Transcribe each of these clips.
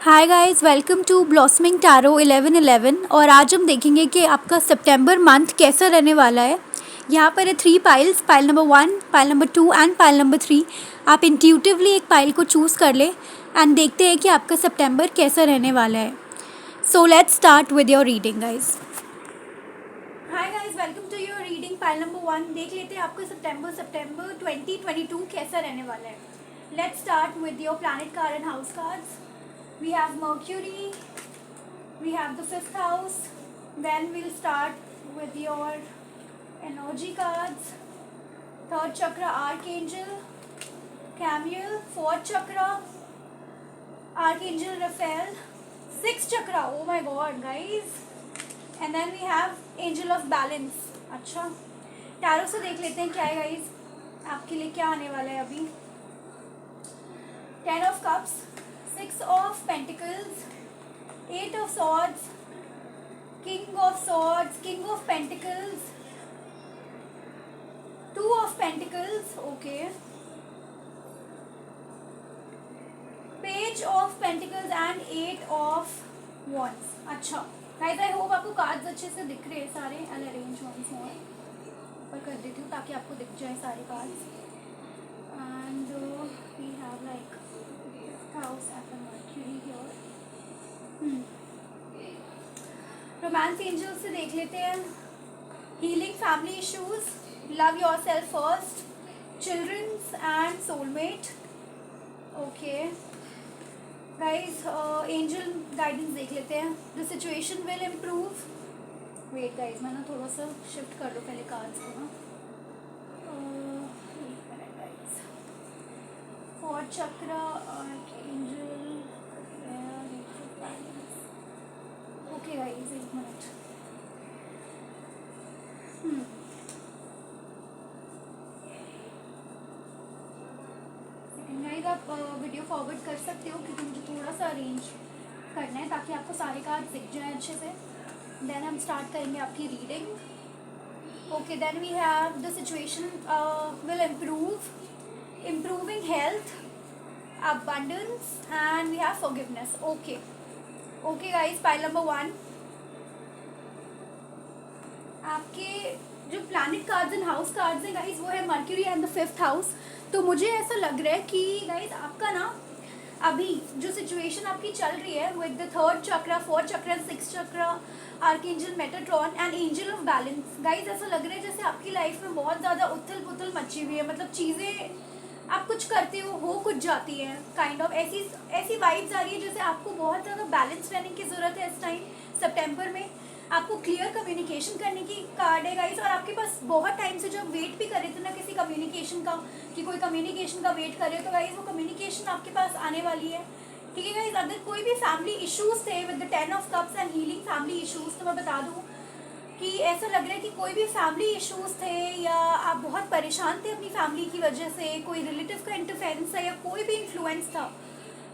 Hi guys, welcome to blossoming tarot 1111। और आज हम देखेंगे कि आपका सितंबर मंथ कैसा रहने वाला है। यहाँ पर है 3 piles, pile number 1, pile number 2 and pile number 3। आप इंट्यूटिवली एक पाइल को चूज़ कर लें एंड देखते हैं कि आपका सितंबर कैसा रहने वाला है। So let's start with your reading guys. Hi guys, welcome to your reading pile number 1। देख लेते हैं आपका सितंबर 2022 कैसा रहने वाला है। Let's start with your planet card and house cards. We have Mercury, we have the 5th house, then we'll start with your energy cards. 3rd chakra Archangel Camille, 4th chakra Archangel Raphael, 6th chakra, oh my god guys, and then we have Angel of Balance. अच्छा, tarot से देख लेते हैं क्या है guys, आपके लिए क्या आने वाला है अभी। 10 of Cups, 6 of Pentacles, 8 of Swords, King of Swords, King of Pentacles, 2 of Pentacles, okay, Page of Pentacles and 8 of Wands। अच्छा गाइस, आई होप आपको कार्ड्स अच्छे से दिख रहे हैं सारे। आई अरेंज वंस मोर, ऊपर कर देती हूँ ताकि आपको दिख जाए सारे cards. And we have like house and Mercury here। Romance angel से देख लेते हैं। Healing family issues, love yourself first, childrens and soulmate. Okay guys, angel guidance देख लेते हैं। The situation will improve. Wait guys, मैं ना थोड़ा सा शिफ्ट कर लूँ पहले कार्ड्स को ना। फोर्थ चक्रा आर्कएंजल, ओके गाइस, एक मिनट। गाइस, आप वीडियो फॉरवर्ड कर सकते हो क्योंकि मुझे थोड़ा सा अरेंज करना है ताकि आपको सारे कार्ड दिख जाए अच्छे से। देन हम स्टार्ट करेंगे आपकी reading. Okay, then we have the situation will improve, improving health, abundance, and we have forgiveness। okay guys, pile number 1, आपके जो planet cards and house cards हैं गाइस वो है mercury and the 5th house. तो मुझे ऐसा लग रहा है कि गाइस आपका ना अभी जो सिचुएशन आपकी चल रही है with the 3rd chakra, 4th chakra, 6th chakra, archangel Metatron and angel of balance. Guys ऐसा लग रहा है जैसे आपकी लाइफ में बहुत ज़्यादा उथल पुथल मची हुई है। मतलब चीज़ें आप कुछ करते हो कुछ जाती है, काइंड ऑफ ऐसी वाइब्स आ रही है जैसे आपको बहुत ज़्यादा बैलेंस रहने की ज़रूरत है इस टाइम सितंबर में। आपको क्लियर कम्युनिकेशन करने की कार्ड है गाइस। और आपके पास बहुत टाइम से जो वेट भी कर रहे थे ना किसी कम्युनिकेशन का, कि कोई कम्युनिकेशन का वेट कर रहे हो, तो गाइस वो कम्युनिकेशन आपके पास आने वाली है। ठीक है गाइस, अगर कोई भी फैमिली इश्यूज थे with the 10 of cups and healing family issues, तो मैं बता दूँ कि ऐसा लग रहा है कि कोई भी फैमिली इश्यूज थे या आप बहुत परेशान थे अपनी फैमिली की वजह से, कोई रिलेटिव का इंटरफेरेंस था या कोई भी इन्फ्लुएंस था,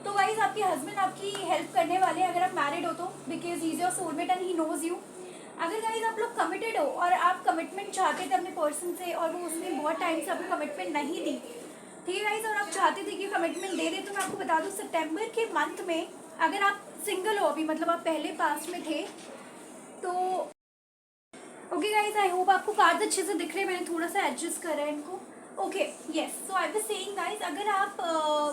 तो गाइज आपके हस्बैंड आपकी हेल्प करने वाले हैं अगर आप मैरिड हो तो, because he is your soulmate and he knows you. अगर गाइज आप लोग कमिटेड हो और आप कमिटमेंट चाहते थे अपने पर्सन से और वो उसने बहुत टाइम से आपको कमिटमेंट नहीं दी, ठीक है गाइज, और आप चाहते थे कि कमिटमेंट दे दे, तो मैं आपको बता दूँ सितंबर के मंथ में अगर आप सिंगल हो अभी, मतलब आप पहले पास्ट में थे, तो ओके गाइज, आई होप आपको कार्ड अच्छे से दिख रहे हैं। मैंने थोड़ा सा एडजस्ट करा है इनको। Okay yes, so I was saying guys, अगर आप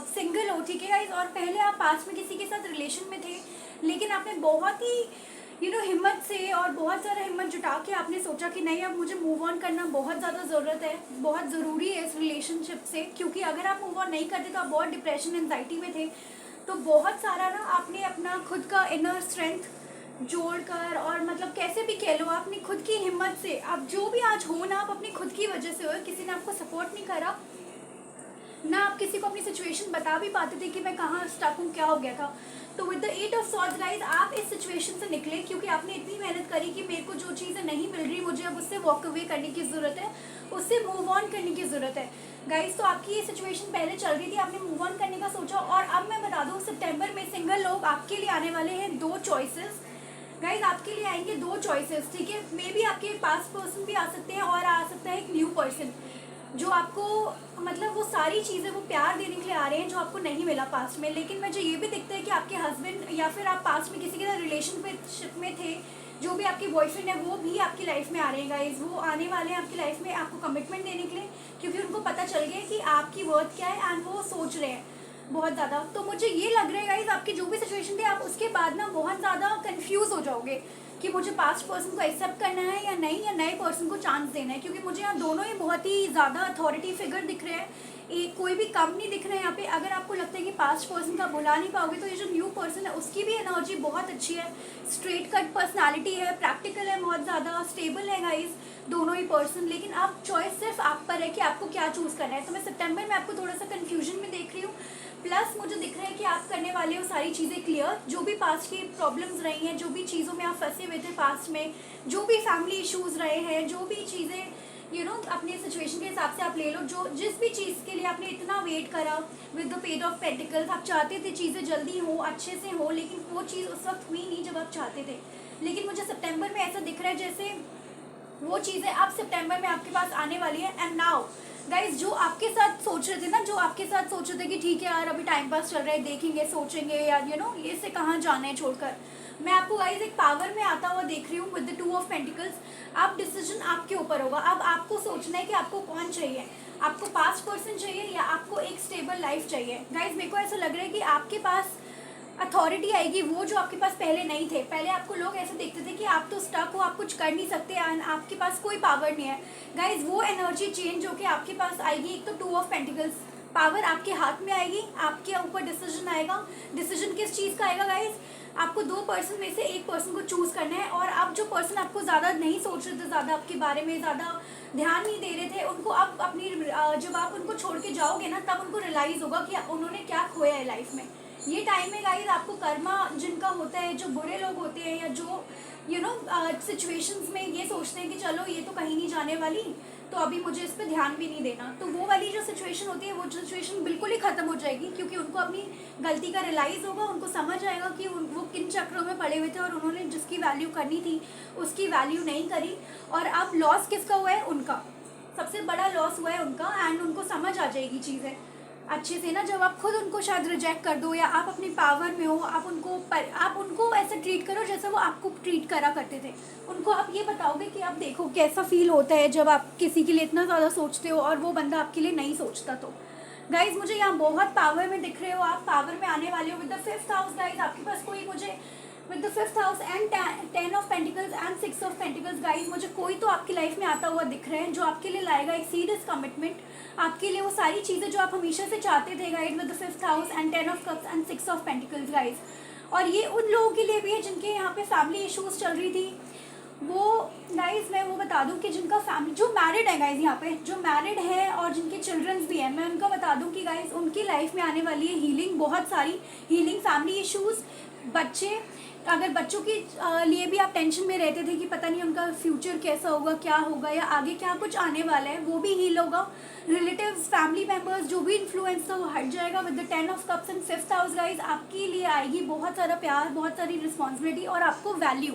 सिंगल हो, ठीक है गाइज, और पहले आप पास में किसी के साथ रिलेशन में थे, लेकिन आपने बहुत ही हिम्मत से और बहुत ज़्यादा हिम्मत जुटा के आपने सोचा कि नहीं, अब मुझे मूव ऑन करना बहुत ज़्यादा ज़रूरत है, बहुत ज़रूरी है इस रिलेशनशिप से, क्योंकि अगर आप मूव ऑन नहीं करते तो आप बहुत डिप्रेशन एंजाइटी में थे। तो बहुत सारा ना आपने अपना खुद का इनर स्ट्रेंथ जोड़कर, और मतलब कैसे भी कह लो, अपनी खुद की हिम्मत से आप जो भी आज हो ना, आप अपनी खुद की वजह से हो, किसी ने आपको सपोर्ट नहीं करा ना, आप किसी को अपनी सिचुएशन बता भी पाते थे कि मैं कहाँ स्टक हूँ, क्या हो गया था। तो with the 8 of swords guys आप इस सिचुएशन से निकले क्योंकि आपने इतनी मेहनत करी कि मेरे को जो चीज़ें नहीं मिल रही, मुझे अब उससे वॉक अवे करने की ज़रूरत है, उससे मूव ऑन करने की ज़रूरत है गाइज। तो आपकी ये सिचुएशन पहले चल रही थी, आपने मूव ऑन करने का सोचा, और अब मैं बता दूँ सितंबर में सिंगल लोग आपके लिए आने वाले हैं 2 चॉइसेस। गाइज आपके लिए आएंगे 2 चॉइसेस, ठीक है, मे बी आपके पास पर्सन भी आ सकते हैं और आ सकता है एक न्यू पर्सन। जो आपको मतलब वो सारी चीज़ें वो प्यार देने के लिए आ रहे हैं जो आपको नहीं मिला पास्ट में। लेकिन मुझे ये भी दिखता है कि आपके हस्बैंड या फिर आप पास्ट में किसी के साथ रिलेशनशिप में थे, जो भी आपके बॉयफ्रेंड है वो भी आपकी लाइफ में आ रहे हैं गाइज। वो आने वाले हैं आपकी लाइफ में आपको कमिटमेंट देने के लिए, क्योंकि उनको पता चल गया कि आपकी वर्थ क्या है एंड वो सोच रहे हैं बहुत ज़्यादा। तो मुझे ये लग रहा है गाइज आपकी जो भी सिचुएशन थी आप उसके बाद ना बहुत ज़्यादा कंफ्यूज हो जाओगे कि मुझे पास्ट पर्सन को एक्सेप्ट करना है या नहीं, या नए पर्सन को चांस देना है। क्योंकि मुझे यहाँ दोनों ही बहुत ही ज़्यादा अथॉरिटी फिगर दिख रहे हैं, एक कोई भी कम नहीं दिख रहा है यहाँ पे। अगर आपको लगता है कि पास्ट पर्सन का बुला नहीं पाओगे तो ये जो न्यू पर्सन है उसकी भी एनर्जी बहुत अच्छी है, स्ट्रेट कट पर्सनालिटी है, प्रैक्टिकल है, बहुत ज़्यादा स्टेबल है गाइज दोनों ही पर्सन। लेकिन आप चॉइस सिर्फ आप पर है कि आपको क्या चूज़ करना है। तो मैं सितंबर में आपको थोड़ा सा कन्फ्यूजन में देख रही हूँ। प्लस मुझे दिख रहा है कि आप करने वाले हो सारी चीज़ें क्लियर, जो भी पास्ट की प्रॉब्लम्स रही हैं, जो भी चीज़ों में आप फंसे हुए थे पास्ट में, जो भी फैमिली इश्यूज रहे हैं, जो भी चीज़ें अपने सिचुएशन के हिसाब से आप ले लो, जो जिस भी चीज़ के लिए आपने इतना वेट करा with the page of pentacles, आप चाहते थे चीज़ें जल्दी हो, अच्छे से हो, लेकिन वो चीज़ उस वक्त हुई नहीं जब आप चाहते थे। लेकिन मुझे सितंबर में ऐसा दिख रहा है जैसे वो चीज़ें अब सितंबर में आपके पास आने वाली है। एंड नाउ गाइज जो आपके साथ सोच रहे थे ना, जो आपके साथ सोच रहे थे कि ठीक है यार अभी टाइम पास चल रहा है, देखेंगे सोचेंगे यार ये से कहाँ जाना है छोड़कर, मैं आपको गाइज एक पावर में आता हुआ देख रही हूँ विद द 2 ऑफ पेंटिकल्स। आप डिसीजन आपके ऊपर होगा। अब आपको सोचना है कि आपको कौन चाहिए, आपको पास्ट पर्सन चाहिए या आपको एक स्टेबल लाइफ चाहिए। गाइज मेरे को ऐसा लग रहा है कि आपके पास अथॉरिटी आएगी वो जो आपके पास पहले नहीं थे। पहले आपको लोग ऐसे देखते थे कि आप तो स्टक हो, आप कुछ कर नहीं सकते एंड आपके पास कोई पावर नहीं है। गाइज वो एनर्जी चेंज होके आपके पास आएगी। एक तो 2 ऑफ पेंटिकल्स, पावर आपके हाथ में आएगी, आपके ऊपर डिसीजन आएगा। डिसीजन किस चीज़ का आएगा गाइज, आपको 2 पर्सन में से एक पर्सन को चूज़ करना है। और आप जो पर्सन आपको ज़्यादा नहीं सोच रहे थे, ज़्यादा आपके बारे में ज़्यादा ध्यान नहीं दे रहे थे, उनको आप अपनी जब आप उनको छोड़ के जाओगे ना तब उनको रियलाइज़ होगा कि उन्होंने क्या खोया है लाइफ में। ये टाइम में गाइस आपको कर्मा जिनका होता है, जो बुरे लोग होते हैं या जो सिचुएशंस में ये सोचते हैं कि चलो ये तो कहीं नहीं जाने वाली तो अभी मुझे इस पर ध्यान भी नहीं देना, तो वो वाली जो सिचुएशन होती है वो सिचुएशन बिल्कुल ही ख़त्म हो जाएगी। क्योंकि उनको अपनी गलती का रियलाइज़ होगा, उनको समझ आएगा कि वो किन चक्रों में पड़े हुए थे और उन्होंने जिसकी वैल्यू करनी थी उसकी वैल्यू नहीं करी। और अब लॉस किसका हुआ है, उनका सबसे बड़ा लॉस हुआ है उनका। एंड उनको समझ आ जाएगी चीज़ें अच्छे से ना, जब आप खुद उनको शायद रिजेक्ट कर दो या आप अपनी पावर में हो, आप उनको ऐसे ट्रीट करो जैसे वो आपको ट्रीट करा करते थे। उनको आप ये बताओगे कि आप देखो कैसा फील होता है जब आप किसी के लिए इतना ज़्यादा सोचते हो और वो बंदा आपके लिए नहीं सोचता। तो गाइज मुझे यहाँ बहुत पावर में दिख रहे हो, आप पावर में आने वाले हो with the 5th house. Guys आपके पास कोई मुझे with the 5th house and 10 of pentacles and 6 of pentacles, guys मुझे कोई तो आपकी लाइफ में आता हुआ दिख रहा है जो आपके लिए लाएगा एक सीरियस कमिटमेंट, आपके लिए वो सारी चीज़ें जो आप हमेशा से चाहते थे guys with the 5th house and 10 of cups and 6 of pentacles guys. और ये उन लोगों के लिए भी है जिनके यहाँ पे फैमिली इश्यूज चल रही थी। वो गाइज मैं वो बता दूं कि जिनका फैमिली जो मैरिड है गाइज, यहाँ पे जो मैरिड है और जिनके चिल्ड्रंस भी हैं, मैं उनका बता दूं कि गाइज उनकी लाइफ में आने वाली है हीलिंग, बहुत सारी हीलिंग, फैमिली इश्यूज, बच्चे। अगर बच्चों के लिए भी आप टेंशन में रहते थे कि पता नहीं उनका फ्यूचर कैसा होगा, क्या होगा या आगे क्या कुछ आने वाला है, वो भी हील होगा। रिलेटिव्स, फैमिली मेम्बर्स जो भी इन्फ्लुएंस था वो हट जाएगा with the 10 of cups and 5th house. Guys आपके लिए आएगी बहुत सारा प्यार, बहुत सारी रिस्पॉन्सिबिलिटी और आपको वैल्यू,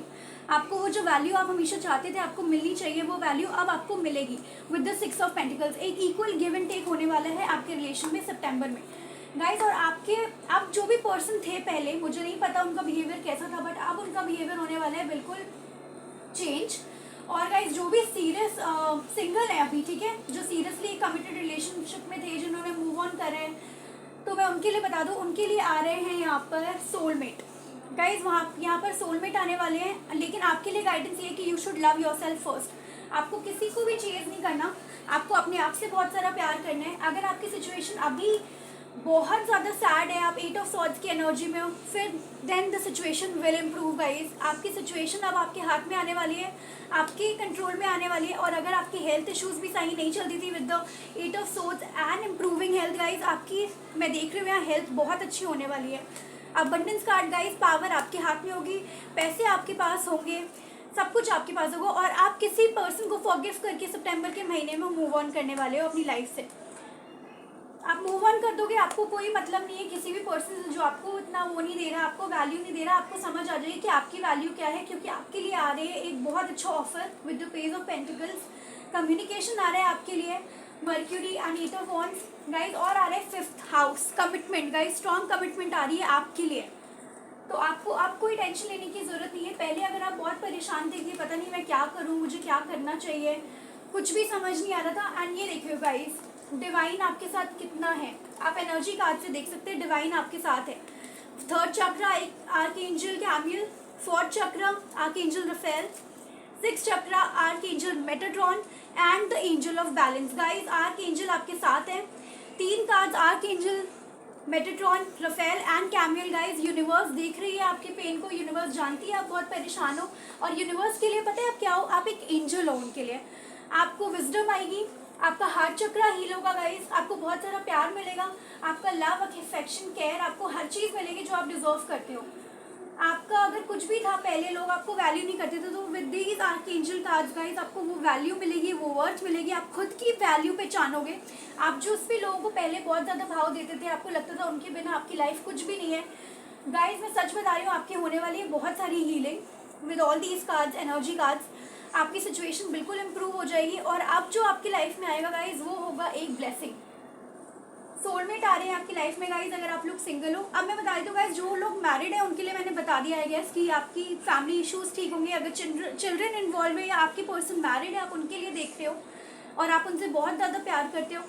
आपको वो जो वैल्यू आप हमेशा चाहते थे आपको मिलनी चाहिए, वो वैल्यू अब आपको मिलेगी विद द 6 ऑफ पेंटिकल्स। एक इक्वल गिव एंड टेक होने वाला है आपके रिलेशन में सितंबर में गाइज। और आप जो भी पर्सन थे पहले, मुझे नहीं पता उनका बिहेवियर कैसा था, बट अब उनका बिहेवियर होने वाला है बिल्कुल चेंज। और गाइज जो भी सीरियस सिंगल है अभी, ठीक है, जो सीरियसली कमिटेड रिलेशनशिप में थे, जिन्होंने मूव ऑन करा है, तो मैं उनके लिए बता दूं, उनके लिए आ रहे हैं यहाँ पर सोलमेट। गाइज यहाँ पर सोलमेट आने वाले हैं। लेकिन आपके लिए गाइडेंस ये है कि you should love yourself first. आपको किसी को भी चेज नहीं करना, आपको अपने आप से बहुत सारा प्यार करना है। अगर आपकी सिचुएशन अभी बहुत ज़्यादा सैड है, आप 8 ऑफ सॉर्ड्स की एनर्जी में हो, फिर then the situation will improve guys. आपकी सिचुएशन अब आपके हाथ में आने वाली है, आपके कंट्रोल में आने वाली है। और अगर आपकी हेल्थ इश्यूज भी सही नहीं चलती थी with the 8 of swords and improving health guys, आपकी मैं देख रही हूँ यहाँ हेल्थ बहुत अच्छी होने वाली है। अबंडेंस कार्ड गाइज, पावर आपके हाथ में होगी, पैसे आपके पास होंगे, सब कुछ आपके पास होगा। और आप किसी पर्सन को फॉरगिव करके सितंबर के महीने में मूव ऑन करने वाले हो अपनी लाइफ से। आप मूव ऑन कर दोगे, आपको कोई मतलब नहीं है किसी भी पर्सन से जो आपको इतना वो नहीं दे रहा, आपको वैल्यू नहीं दे रहा। आपको समझ आ जाएगी कि आपकी वैल्यू क्या है, क्योंकि आपके लिए आ रहे हैं एक बहुत अच्छा offer with the page of pentacles. Communication आ रहा है आपके लिए, mercury and 8 of wands guys, और आ रहा है 5th house, commitment guys, strong commitment आ रही है आपके लिए। तो आपको कोई टेंशन लेने की ज़रूरत नहीं है। पहले अगर आप बहुत परेशान थे कि पता नहीं मैं क्या करूँ, मुझे क्या करना चाहिए, कुछ भी समझ नहीं आ रहा था, एंड ये देखिए गाइस, डिवाइन आपके साथ कितना है, आप एनर्जी कार्ड से देख सकते हैं, डिवाइन आपके साथ है। 3rd चक्रा एक archangel Camael, 4th chakra archangel Raphael, 6th chakra archangel Metatron and the angel of balance. Guys archangel आपके साथ है। 3 cards archangel Metatron Raphael and Camael. Guys universe देख रही है आपके पेन को, यूनिवर्स जानती है आप बहुत परेशान हो, और यूनिवर्स के लिए पता है आप क्या हो, आप एक एंजल हो उनके लिए। आपको विजडम आएगी, आपका हार्ट चक्रा हील होगा गाइस, आपको बहुत सारा प्यार मिलेगा, आपका लव, अफेक्शन, केयर, आपको हर चीज़ मिलेगी जो आप डिजर्व करते हो। आपका अगर कुछ भी था, पहले लोग आपको वैल्यू नहीं करते थे, तो with these archangel cards guys आपको वो वैल्यू मिलेगी, वो वर्थ मिलेगी, आप खुद की वैल्यू पहचानोगे। आप जो उस भी लोगों को पहले बहुत ज़्यादा भाव देते थे, आपको लगता था उनके बिना आपकी लाइफ कुछ भी नहीं है, गाइस मैं सच बता रही हूँ, आपकी होने वाली है बहुत सारी healing with all these cards, energy cards. आपकी सिचुएशन बिल्कुल इम्प्रूव हो जाएगी, और अब जो आपकी लाइफ में आएगा गाइज वो होगा एक ब्लेसिंग। सोलमेट आ रहे हैं आपकी लाइफ में गाइज, अगर आप लोग सिंगल हो। अब मैं बता देती हूँ गाइज, जो लोग मैरिड हैं उनके लिए मैंने बता दिया है गैस कि आपकी फैमिली इश्यूज ठीक होंगे। अगर चिल्ड्रन इन्वॉल्व है या आपकी पर्सन मैरिड है, आप उनके लिए देख रहे हो और आप उनसे बहुत ज़्यादा प्यार करते हो,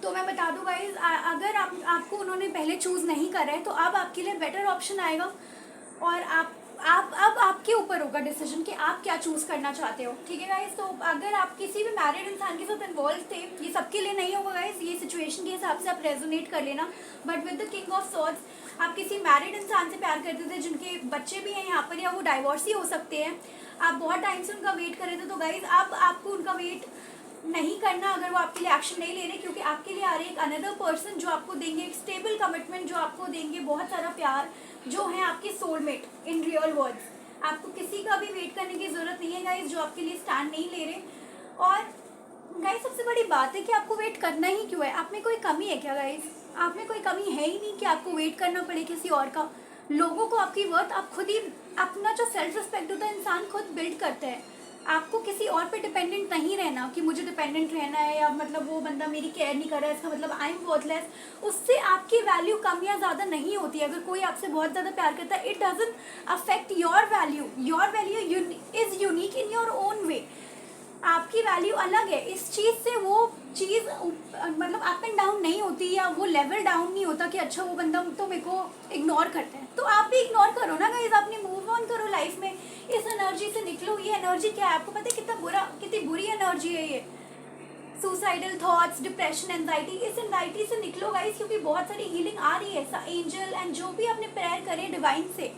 तो मैं बता दूँ गाइज, अगर आपको उन्होंने पहले चूज़ नहीं करा है तो अब आपके लिए बेटर ऑप्शन आएगा, और आप अब आपके ऊपर होगा डिसीजन कि आप क्या चूज़ करना चाहते हो। ठीक है गाइज, तो अगर आप किसी भी मैरिड इंसान के साथ इन्वॉल्व थे, ये सबके लिए नहीं होगा गाइज, ये सिचुएशन के हिसाब से आप रेजोनेट कर लेना, but with the king of swords आप किसी मैरिड इंसान से प्यार करते थे जिनके बच्चे भी हैं यहाँ पर, या वो डाइवोर्स ही हो सकते हैं, आप बहुत टाइम से उनका वेट कर रहे थे, तो गाइज अब आपको उनका वेट नहीं करना अगर वो आपके लिए एक्शन नहीं ले रहे, क्योंकि आपके लिए आ रहे एक अनदर पर्सन जो आपको देंगे एक स्टेबल कमिटमेंट, जो आपको देंगे बहुत सारा प्यार, जो है आपके सोलमेट इन रियल वर्ड्स। आपको किसी का भी वेट करने की ज़रूरत नहीं है गाइज, जो आपके लिए स्टैंड नहीं ले रहे। और गाइज सबसे बड़ी बात है कि आपको वेट करना ही क्यों है, आप में कोई कमी है क्या गाइज? आप में कोई कमी है ही नहीं कि आपको वेट करना पड़े किसी और का। लोगों को आपकी वर्थ आप खुद ही, अपना जो सेल्फ रिस्पेक्ट होता है इंसान खुद बिल्ड करता है। आपको किसी और पे डिपेंडेंट नहीं रहना कि मुझे डिपेंडेंट रहना है, या मतलब वो बंदा मेरी केयर नहीं कर रहा है इसका मतलब आई एम वर्थलेस। उससे आपकी वैल्यू कम या ज़्यादा नहीं होती। अगर कोई आपसे बहुत ज़्यादा प्यार करता है, it doesn't affect your value. Your value is unique in your own way. आपकी वैल्यू अलग है, इस चीज़ से वो चीज़ मतलब अप एंड डाउन नहीं होती, या वो लेवल डाउन नहीं होता कि अच्छा वो बंदा तो मेरे को इग्नोर करता है, तो आप भी इग्नोर करो ना गाइस, आपने मूव ऑन करो लाइफ में, इस एनर्जी से निकलो। ये एनर्जी क्या है आपको पता है कितनी बुरी एनर्जी है ये, सुसाइडल थॉट्स, डिप्रेशन, एंजाइटी। इस एंजाइटी से निकलो गाइस, क्योंकि बहुत सारी हीलिंग आ रही है। एंजल एंड जो भी आपने प्रेयर करे डिवाइन से,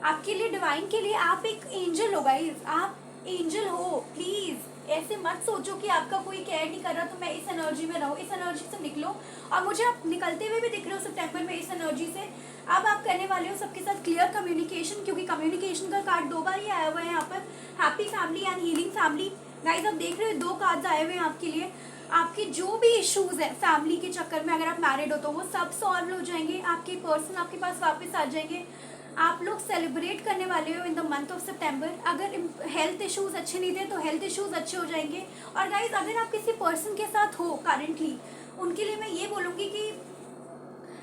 आपके लिए डिवाइन के लिए आप एक एंजल हो गाइस, आप एंजल हो। प्लीज़ ऐसे मत सोचो कि आपका कोई केयर नहीं कर रहा तो मैं इस एनर्जी में रहूँ, इस एनर्जी से निकलो। और मुझे आप निकलते हुए भी दिख रहे हो सितंबर में इस एनर्जी से। अब आप करने वाले हो सबके साथ क्लियर कम्युनिकेशन, क्योंकि कम्युनिकेशन का कार्ड 2 बार ही आया हुआ है यहाँ पर, happy family and healing family. Guys आप देख रहे हो 2 कार्ड्स आए हुए हैं आपके लिए। आपके जो भी इश्यूज है फैमिली के चक्कर में, अगर आप मैरिड हो तो वो सब सॉल्व हो जाएंगे, आपके पर्सन आपके पास वापस आ जाएंगे। आप लोग सेलिब्रेट करने वाले हो इन द मंथ ऑफ सितंबर। अगर हेल्थ इश्यूज अच्छे नहीं थे तो हेल्थ इश्यूज अच्छे हो जाएंगे। और गाइज अगर आप किसी पर्सन के साथ हो करेंटली, उनके लिए मैं ये बोलूँगी कि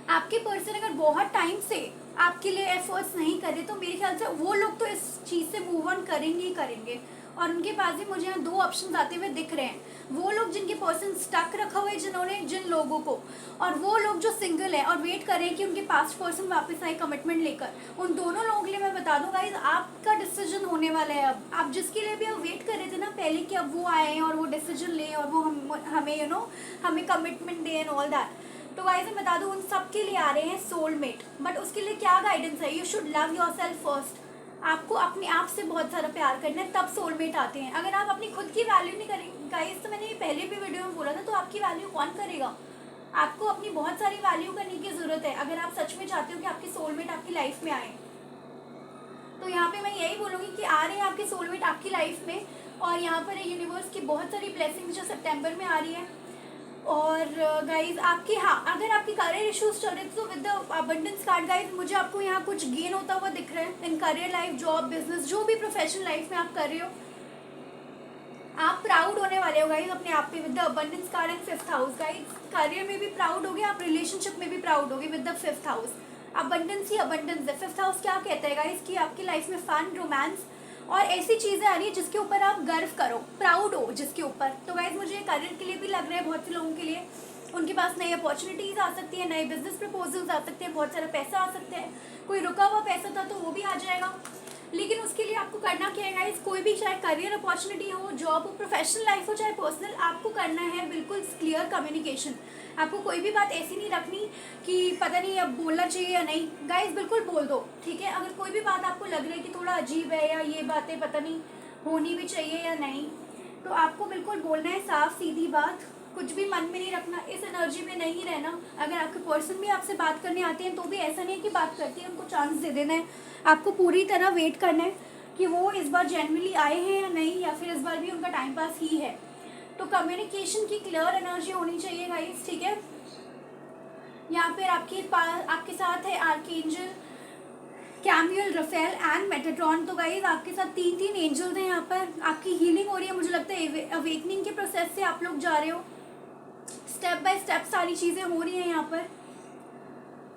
आपके पर्सन अगर बहुत टाइम से आपके लिए एफर्ट्स नहीं करे तो मेरे ख्याल से वो लोग तो इस चीज़ से मूव ऑन करेंगे ही करेंगे। और उनके पास भी मुझे यहाँ 2 ऑप्शन आते हुए दिख रहे हैं, वो लोग जिनके पर्सन स्टक रखा हुआ है जिन्होंने जिन लोगों को, और वो लोग जो सिंगल है और वेट कर रहे हैं कि उनके पास्ट पर्सन वापस आए कमिटमेंट लेकर। उन दोनों लोगों के लिए मैं बता दूँ गाइज, आपका डिसीजन होने वाला है। अब आप जिसके लिए भी आप वेट कर रहे थे ना पहले कि अब वो आए और वो डिसीजन ले और वो हमें हमें commitment they and all that, तो गाइस मैं बता दूँ उन सब के लिए आ रहे हैं सोलमेट। बट उसके लिए क्या गाइडेंस है, you should love yourself first. आपको अपने आप से बहुत सारा प्यार करना है, तब सोलमेट आते हैं। अगर आप अपनी खुद की वैल्यू नहीं करेंगे गाइस, तो मैंने ये पहले भी वीडियो में बोला था, तो आपकी वैल्यू कौन करेगा? आपको अपनी बहुत सारी वैल्यू करने की ज़रूरत है अगर आप सच में चाहते हो कि आपकी सोलमेट आपकी लाइफ में आए। तो यहाँ पे मैं यही बोलूँगी कि आ रहे हैं आपके सोलमेट आपकी लाइफ में, और यहाँ पर यूनिवर्स की बहुत सारी ब्लेसिंग जो सितंबर में आ रही है। और गाइज आपकी, हाँ अगर आपकी करियर इश्यूज चल रहे थे तो with the abundance card guys मुझे आपको यहाँ कुछ गेन होता हुआ दिख रहा है in career life, job, business, जो भी प्रोफेशनल लाइफ में आप कर रहे हो। आप प्राउड होने वाले हो गाइज अपने आप पे with the abundance card and fifth house. Guys career में भी प्राउड होगे, आप रिलेशनशिप में भी प्राउड होगे with the fifth house. Abundance he abundance है। फिफ्थ हाउस क्या कहता है गाइज कि आपकी लाइफ में फन, रोमांस और ऐसी चीज़ें आ रही है जिसके ऊपर आप गर्व करो, प्राउड हो जिसके ऊपर। तो गाइज मुझे करियर के लिए भी लग रहा है, बहुत से लोगों के लिए उनके पास नई अपॉर्चुनिटीज़ आ सकती है, नए बिजनेस प्रपोजल्स आ सकते हैं, बहुत सारा पैसा आ सकता है। कोई रुका हुआ पैसा था तो वो भी आ जाएगा। लेकिन उसके लिए आपको करना क्या है गाइस, कोई भी चाहे करियर अपॉर्चुनिटी हो, जॉब हो, प्रोफेशनल लाइफ हो, चाहे पर्सनल, आपको करना है बिल्कुल क्लियर कम्युनिकेशन। आपको कोई भी बात ऐसी नहीं रखनी कि पता नहीं अब बोलना चाहिए या नहीं। गाइस बिल्कुल बोल दो, ठीक है। अगर कोई भी बात आपको लग रही है कि थोड़ा अजीब है या ये बातें पता नहीं होनी भी चाहिए या नहीं, तो आपको बिल्कुल बोलना है साफ सीधी बात, कुछ भी मन में नहीं रखना, इस एनर्जी में नहीं रहना। अगर आपके पर्सन भी आपसे बात करने आते हैं तो भी ऐसा नहीं है कि बात करती है, उनको चांस दे देना है। आपको पूरी तरह वेट करना है कि वो इस बार जेन्युइनली आए हैं या नहीं, या फिर इस बार भी उनका टाइम पास ही है। तो कम्युनिकेशन की क्लियर एनर्जी होनी चाहिए गाइस, ठीक है। यहाँ पर आपके साथ है आर्कएंजल कैमियल, रफेल एंड मेटाट्रॉन। तो गाइज आपके साथ 3 एंजल्स हैं यहाँ पर। आपकी हीलिंग हो रही है, मुझे लगता है अवेकनिंग के प्रोसेस से आप लोग जा रहे हो, स्टेप बाय स्टेप सारी चीज़ें हो रही हैं यहाँ पर।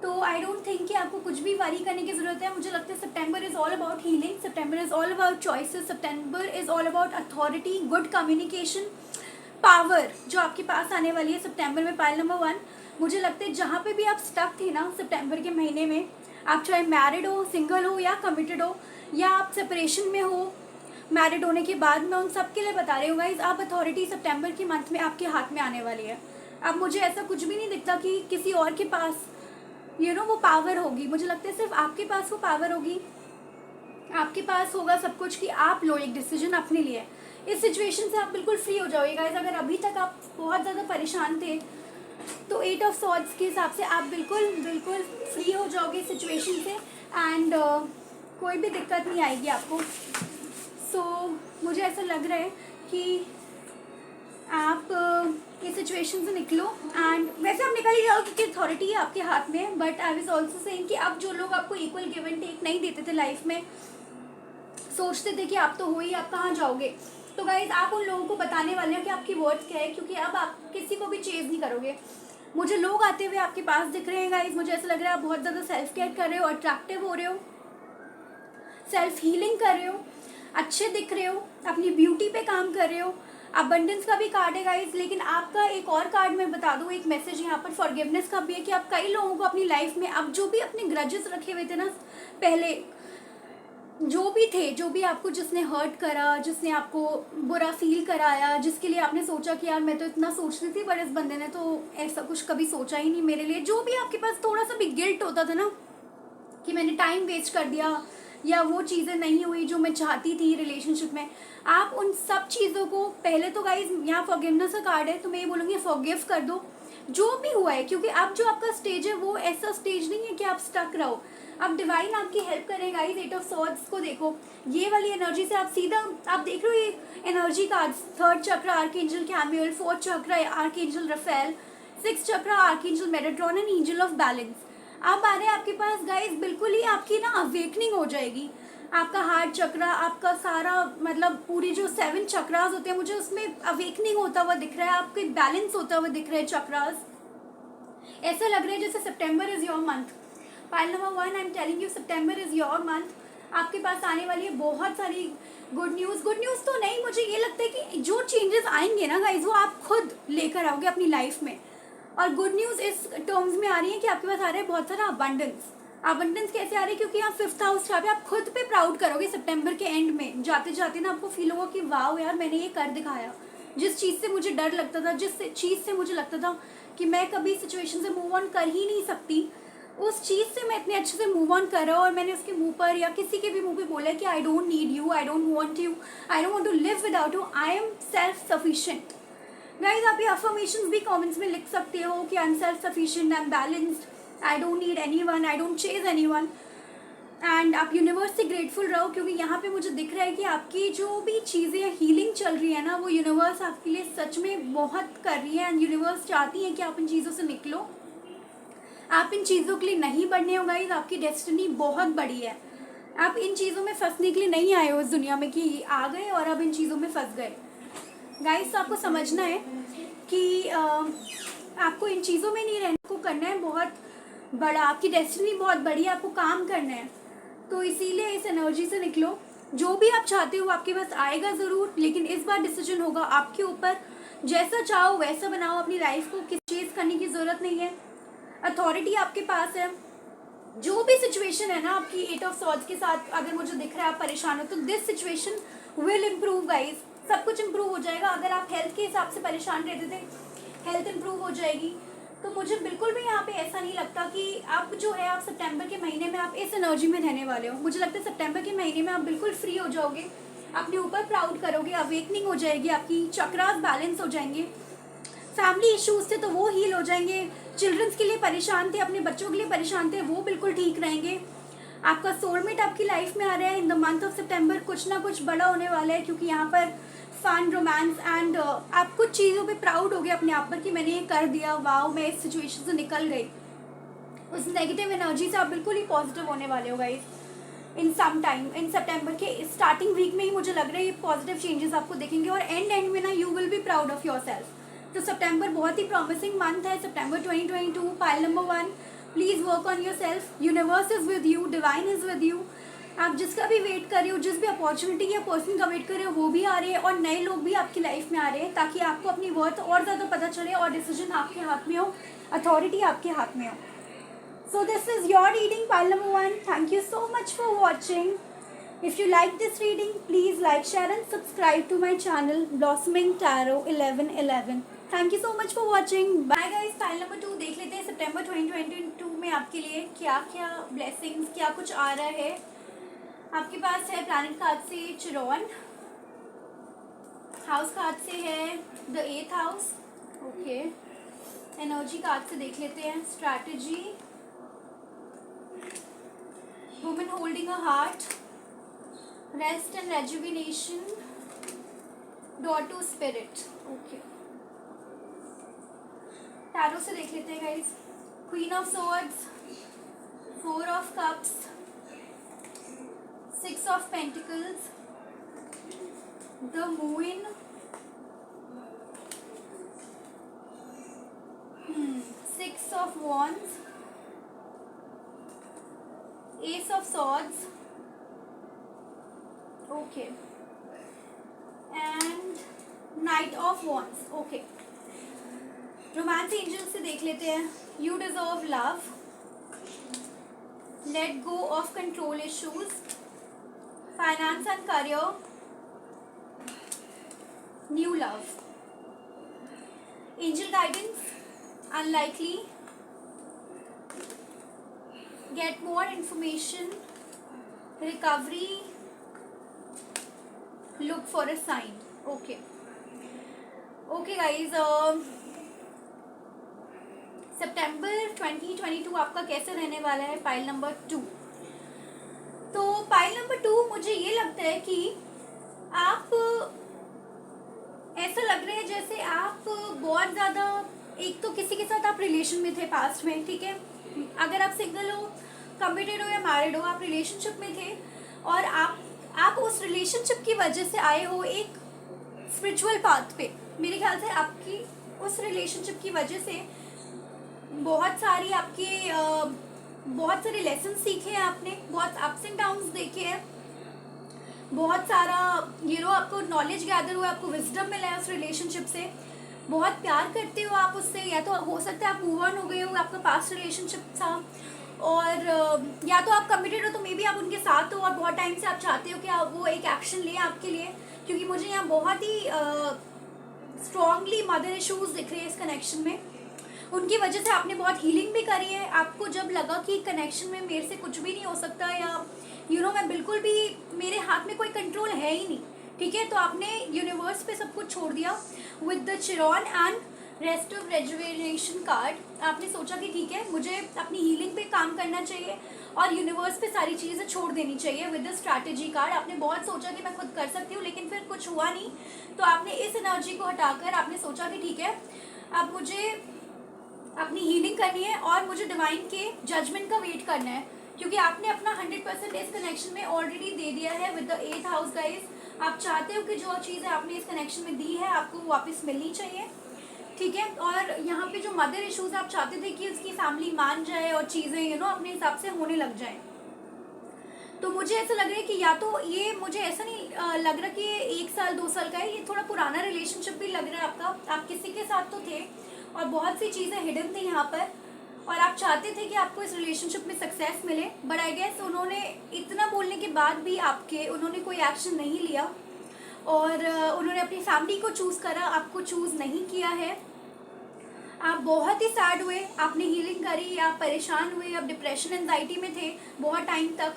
तो आई डोंट थिंक कि आपको कुछ भी वरी करने की ज़रूरत है। मुझे लगता है September is all about healing, September is all about choices, September is all about authority, good communication, power जो आपके पास आने वाली है सितंबर में। पाइल नंबर 1, मुझे लगता है जहाँ पे भी आप स्टक थे ना सितंबर के महीने में, आप चाहे मैरिड हो, सिंगल हो या कमिटेड हो, या आप सेपरेशन में हो मैरिड होने के बाद, मैं उन सब के लिए बता रही हूँ गाइज, आप अथॉरिटी सितंबर के मंथ में आपके हाथ में आने वाली है। अब मुझे ऐसा कुछ भी नहीं दिखता कि किसी और के पास वो पावर होगी। मुझे लगता है सिर्फ आपके पास वो पावर होगी, आपके पास होगा सब कुछ कि आप लो एक डिसीजन अपने लिए। इस सिचुएशन से आप बिल्कुल फ्री हो जाओगे गाइज। अगर अभी तक आप बहुत ज़्यादा परेशान थे तो 8 ऑफ सॉर्ड्स के हिसाब से आप बिल्कुल बिल्कुल फ्री हो जाओगे सिचुएशन से, एंड कोई भी दिक्कत नहीं आएगी आपको। सो मुझे ऐसा लग रहा है कि आप इस सिचुएशन से निकलो, एंड वैसे आप निकल ही जाओ क्योंकि अथॉरिटी है आपके हाथ में। But I was also saying कि अब जो लोग आपको इक्वल गिव एंड टेक नहीं देते थे लाइफ में, सोचते थे कि आप तो हो ही, आप कहाँ जाओगे, तो गाइज आप उन लोगों को बताने वाले हो कि आपकी वर्थ क्या है, क्योंकि अब आप किसी को भी चेज नहीं करोगे। मुझे लोग आते हुए आपके पास दिख रहे हैं गाइज। मुझे ऐसा लग रहा है आप बहुत ज़्यादा सेल्फ केयर कर रहे हो, अट्रैक्टिव हो रहे हो, सेल्फ हीलिंग कर रहे हो, अच्छे दिख रहे हो, अपनी ब्यूटी पे काम कर रहे हो। अबंडेंस का भी कार्ड है गाइज, लेकिन आपका एक और कार्ड मैं बता दूँ, एक मैसेज यहाँ पर फॉरगिवनेस का भी है कि आप कई लोगों को अपनी लाइफ में, अब जो भी अपने ग्रजेस रखे हुए थे ना पहले, जो भी आपको जिसने हर्ट करा, जिसने आपको बुरा फील कराया, जिसके लिए आपने सोचा कि यार मैं तो इतना सोचती थी पर इस बंदे ने तो ऐसा कुछ कभी सोचा ही नहीं मेरे लिए, जो भी आपके पास थोड़ा सा भी गिल्ट होता था ना कि मैंने टाइम वेस्ट कर दिया या वो चीज़ें नहीं हुई जो मैं चाहती थी रिलेशनशिप में, आप उन सब चीज़ों को पहले तो गाइज यहाँ फॉरगिवनेस का कार्ड है, तो मैं ये बोलूँगी फॉरगिव कर दो जो भी हुआ है, क्योंकि अब जो आपका स्टेज है वो ऐसा स्टेज नहीं है कि आप स्टक रहो। अब डिवाइन आपकी हेल्प करेगा। गाइस 8 ऑफ सॉर्ड्स को देखो, ये वाली एनर्जी से आप सीधा आप देख रहे हो ये एनर्जी कार्ड, 3rd चक्र आर्कएंजल कैमियल, 4th चक्र आर्कएंजल रफेल, 6th चक्र archangel Metatron and angel of balance. अब आ रहे हैं आपके पास गाइस, बिल्कुल ही आपकी ना अवेकनिंग हो जाएगी। आपका हार्ट चक्र, आपका सारा मतलब पूरी जो 7 चक्रास होते हैं, मुझे उसमें अवेकनिंग होता हुआ दिख रहा है, आपके बैलेंस होता हुआ दिख रहा है चक्रास। ऐसा लग रहा है जैसे सितंबर is your month. Pile number 1, I am telling you September is your month. आपके पास आने वाली है बहुत सारी गुड न्यूज़। गुड न्यूज़ तो नहीं, मुझे ये लगता है कि जो चेंजेस आएंगे ना गाइज वो आप खुद लेकर आओगे अपनी लाइफ में। और गुड न्यूज़ इस टर्म्स में आ रही है कि आपके पास आ रहा है बहुत सारा अबंडेंस। अबंडेंस कैसे आ रही है, क्योंकि आप 5th हाउस जहाँ पे आप खुद पे प्राउड करोगे सितंबर के एंड में। जाते जाते ना आपको फील होगा कि वाह यार मैंने ये कर दिखाया। जिस चीज़ से मुझे डर लगता था, जिस चीज़ से मुझे लगता था कि मैं कभी सिचुएशन से मूव ऑन कर ही नहीं सकती, उस चीज़ से मैं इतने अच्छे से मूव ऑन कर रहा हूँ। और मैंने उसके मुंह पर या किसी के भी मुंह पे बोला कि I don't need you, I don't want you, I don't want to live without you, I am self sufficient. Guys आप ये अफर्मेशंस भी कमेंट्स में लिख सकते हो कि आई am self sufficient, I am balanced, I don't need anyone, I don't chase anyone. And आप universe से ग्रेटफुल रहो, क्योंकि यहाँ पे मुझे दिख रहा है कि आपकी जो भी चीज़ें हीलिंग चल रही है ना, वो यूनिवर्स आपके लिए सच में बहुत कर रही है। एंड यूनिवर्स चाहती है कि आप इन चीज़ों से निकलो। आप इन चीज़ों के लिए नहीं बढ़ने हो गाइज, आपकी डेस्टिनी बहुत बड़ी है। आप इन चीज़ों में फंसने के लिए नहीं आए हो इस दुनिया में कि आ गए और अब इन चीज़ों में फंस गए। गाइस तो आपको समझना है कि आपको इन चीज़ों में नहीं रहना, आपको करना है बहुत बड़ा, आपकी डेस्टिनी बहुत बड़ी है, आपको काम करना है। तो इसीलिए इस एनर्जी से निकलो, जो भी आप चाहते हो आपके पास आएगा ज़रूर, लेकिन इस बार डिसीजन होगा आपके ऊपर। जैसा चाहो वैसा बनाओ अपनी लाइफ को, किसी चीज़ करने की ज़रूरत नहीं है, अथॉरिटी आपके पास है। जो भी सिचुएशन है ना आपकी 8 ऑफ सॉर्ड्स के साथ, अगर मुझे दिख रहा है आप परेशान हो, तो this situation will improve guys, सब कुछ इम्प्रूव हो जाएगा। अगर आप हेल्थ के हिसाब से परेशान रहते थे, हेल्थ इम्प्रूव हो जाएगी। तो मुझे बिल्कुल भी यहाँ पे ऐसा नहीं लगता कि आप जो है आप सितंबर के महीने में आप इस एनर्जी में रहने वाले हो। मुझे लगता है सितंबर के महीने में आप बिल्कुल फ्री हो जाओगे, अपने ऊपर प्राउड करोगे, अवेकनिंग हो जाएगी, आपकी चक्रास बैलेंस हो जाएंगे, फैमिली इश्यूज थे तो वो हील हो जाएंगे, चिल्ड्रंस के लिए परेशान थे, अपने बच्चों के लिए परेशान थे, वो बिल्कुल ठीक रहेंगे। आपका सोलमेट आपकी लाइफ में आ रहा है इन द मंथ ऑफ सितंबर, कुछ ना कुछ बड़ा होने वाला है, क्योंकि यहाँ पर फन, रोमांस एंड आप कुछ चीज़ों पे प्राउड हो गए अपने आप पर कि मैंने ये कर दिया, वाओ मैं इस सिचुएशन से निकल गई। उस नेगेटिव एनर्जी से आप बिल्कुल ही पॉजिटिव होने वाले हो गाइस इन सम टाइम। इन सितंबर के स्टार्टिंग वीक में ही मुझे लग रहा है ये पॉजिटिव चेंजेस आपको देखेंगे, और एंड में ना you will be proud of your self. तो सितंबर बहुत ही प्रॉमिसिंग मंथ है, सितंबर 2022। Pile number 1, please work on your self, universe is with you, divine is with you. आप जिसका भी वेट कर रहे हो, जिस भी अपॉर्चुनिटी या पर्सन का वेट कर रहे हो, वो भी आ रहे हैं, और नए लोग भी आपकी लाइफ में आ रहे हैं, ताकि आपको अपनी वर्थ और ज़्यादा पता चले और डिसीजन आपके हाथ में हो, अथॉरिटी आपके हाथ में हो। So this is your reading, pile number 1. Thank you so much for watching. If you like this reading, please like, share and subscribe to my channel Blossoming Tarot 1111. Thank you so much for watching. Bye guys. Pile number 2 देख लेते हैं सितंबर 2022 में आपके लिए क्या क्या blessings, क्या कुछ आ रहा है। आपके पास है प्लैनेट कार्ड से चिरॉन, हाउस कार्ड से है the 8th house. Okay, energy card से देख लेते हैं strategy, woman holding a heart, rest and rejuvenation, door to spirit। Okay, tarot से देख लेते हैं guys, queen of swords, 4 of cups, 6 of pentacles, the moon, 6 of wands, Ace of Swords, okay, and Knight of Wands। okay, romance angel से देख लेते हैं, You deserve love, Let go of control issues, Finance and career, New love, Angel guidance, Unlikely, Get more information, recovery, look for a sign। okay, okay guys, सितंबर 2022 आपका कैसे रहने वाला है। Pile number 2, तो पाइल नंबर 2 मुझे ये लगता है कि आप ऐसा लग रहा है जैसे आप बहुत ज़्यादा, एक तो किसी के साथ आप रिलेशन में थे पास्ट में, ठीक है, अगर आप सिंगल हो, कमिटेड हो या मैरिड हो, आप रिलेशनशिप में थे, और आप उस रिलेशनशिप की वजह से आए हो एक स्पिरिचुअल पाथ पे। मेरे ख्याल से आपकी उस रिलेशनशिप की वजह से बहुत सारे लेसन सीखे हैं आपने, बहुत अप्स एंड डाउन्स देखे हैं, बहुत सारा आपको नॉलेज गैदर हुआ, आपको विजडम मिला है उस रिलेशनशिप से, बहुत प्यार करते हो आप उससे, या तो हो सकता है आप मूव ऑन हो गए हो, आपका पास्ट रिलेशनशिप था, और या तो आप कमिटेड हो तो मे बी आप उनके साथ हो और बहुत टाइम से आप चाहते हो कि आप वो एक एक्शन लें आपके लिए, क्योंकि मुझे यहाँ बहुत ही स्ट्रांगली मदर इश्यूज दिख रहे हैं इस कनेक्शन में। उनकी वजह से आपने बहुत हीलिंग भी करी है। आपको जब लगा कि कनेक्शन में मेरे से कुछ भी नहीं हो सकता, या मैं बिल्कुल भी, मेरे हाथ में कोई कंट्रोल है ही नहीं, ठीक है, तो आपने यूनिवर्स पे सब कुछ छोड़ दिया with the Chiron and rest of rejuvenation card. आपने सोचा कि ठीक है, मुझे अपनी हीलिंग पे काम करना चाहिए और यूनिवर्स पे सारी चीज़ें छोड़ देनी चाहिए विद द स्ट्रैटेजी कार्ड। आपने बहुत सोचा कि मैं खुद कर सकती हूँ, लेकिन फिर कुछ हुआ नहीं, तो आपने इस एनर्जी को हटाकर आपने सोचा कि ठीक है, अब मुझे अपनी हीलिंग करनी है और मुझे डिवाइन के जजमेंट का वेट करना है, क्योंकि आपने अपना 100% इस कनेक्शन में ऑलरेडी दे दिया है with the 8th house guys. आप चाहते हो कि जो चीज़ें आपने इस कनेक्शन में दी है आपको वो वापस मिलनी चाहिए, ठीक है। और यहाँ पे जो मदर इश्यूज आप चाहते थे कि उसकी फैमिली मान जाए और चीज़ें अपने हिसाब से होने लग जाए। तो मुझे ऐसा लग रहा है कि या तो ये, मुझे ऐसा नहीं लग रहा कि ये 1 साल 2 साल का है, ये थोड़ा पुराना रिलेशनशिप भी लग रहा है आपका। आप किसी के साथ तो थे और बहुत सी चीज़ें हिडन थी यहाँ पर, और आप चाहते थे कि आपको इस रिलेशनशिप में सक्सेस मिले, बट आई गेस उन्होंने इतना बोलने के बाद भी उन्होंने कोई एक्शन नहीं लिया, और उन्होंने अपनी फैमिली को चूज़ करा, आपको चूज़ नहीं किया है। आप बहुत ही सैड हुए, आपने हीलिंग करी, आप परेशान हुए, आप डिप्रेशन एंजाइटी में थे बहुत टाइम तक।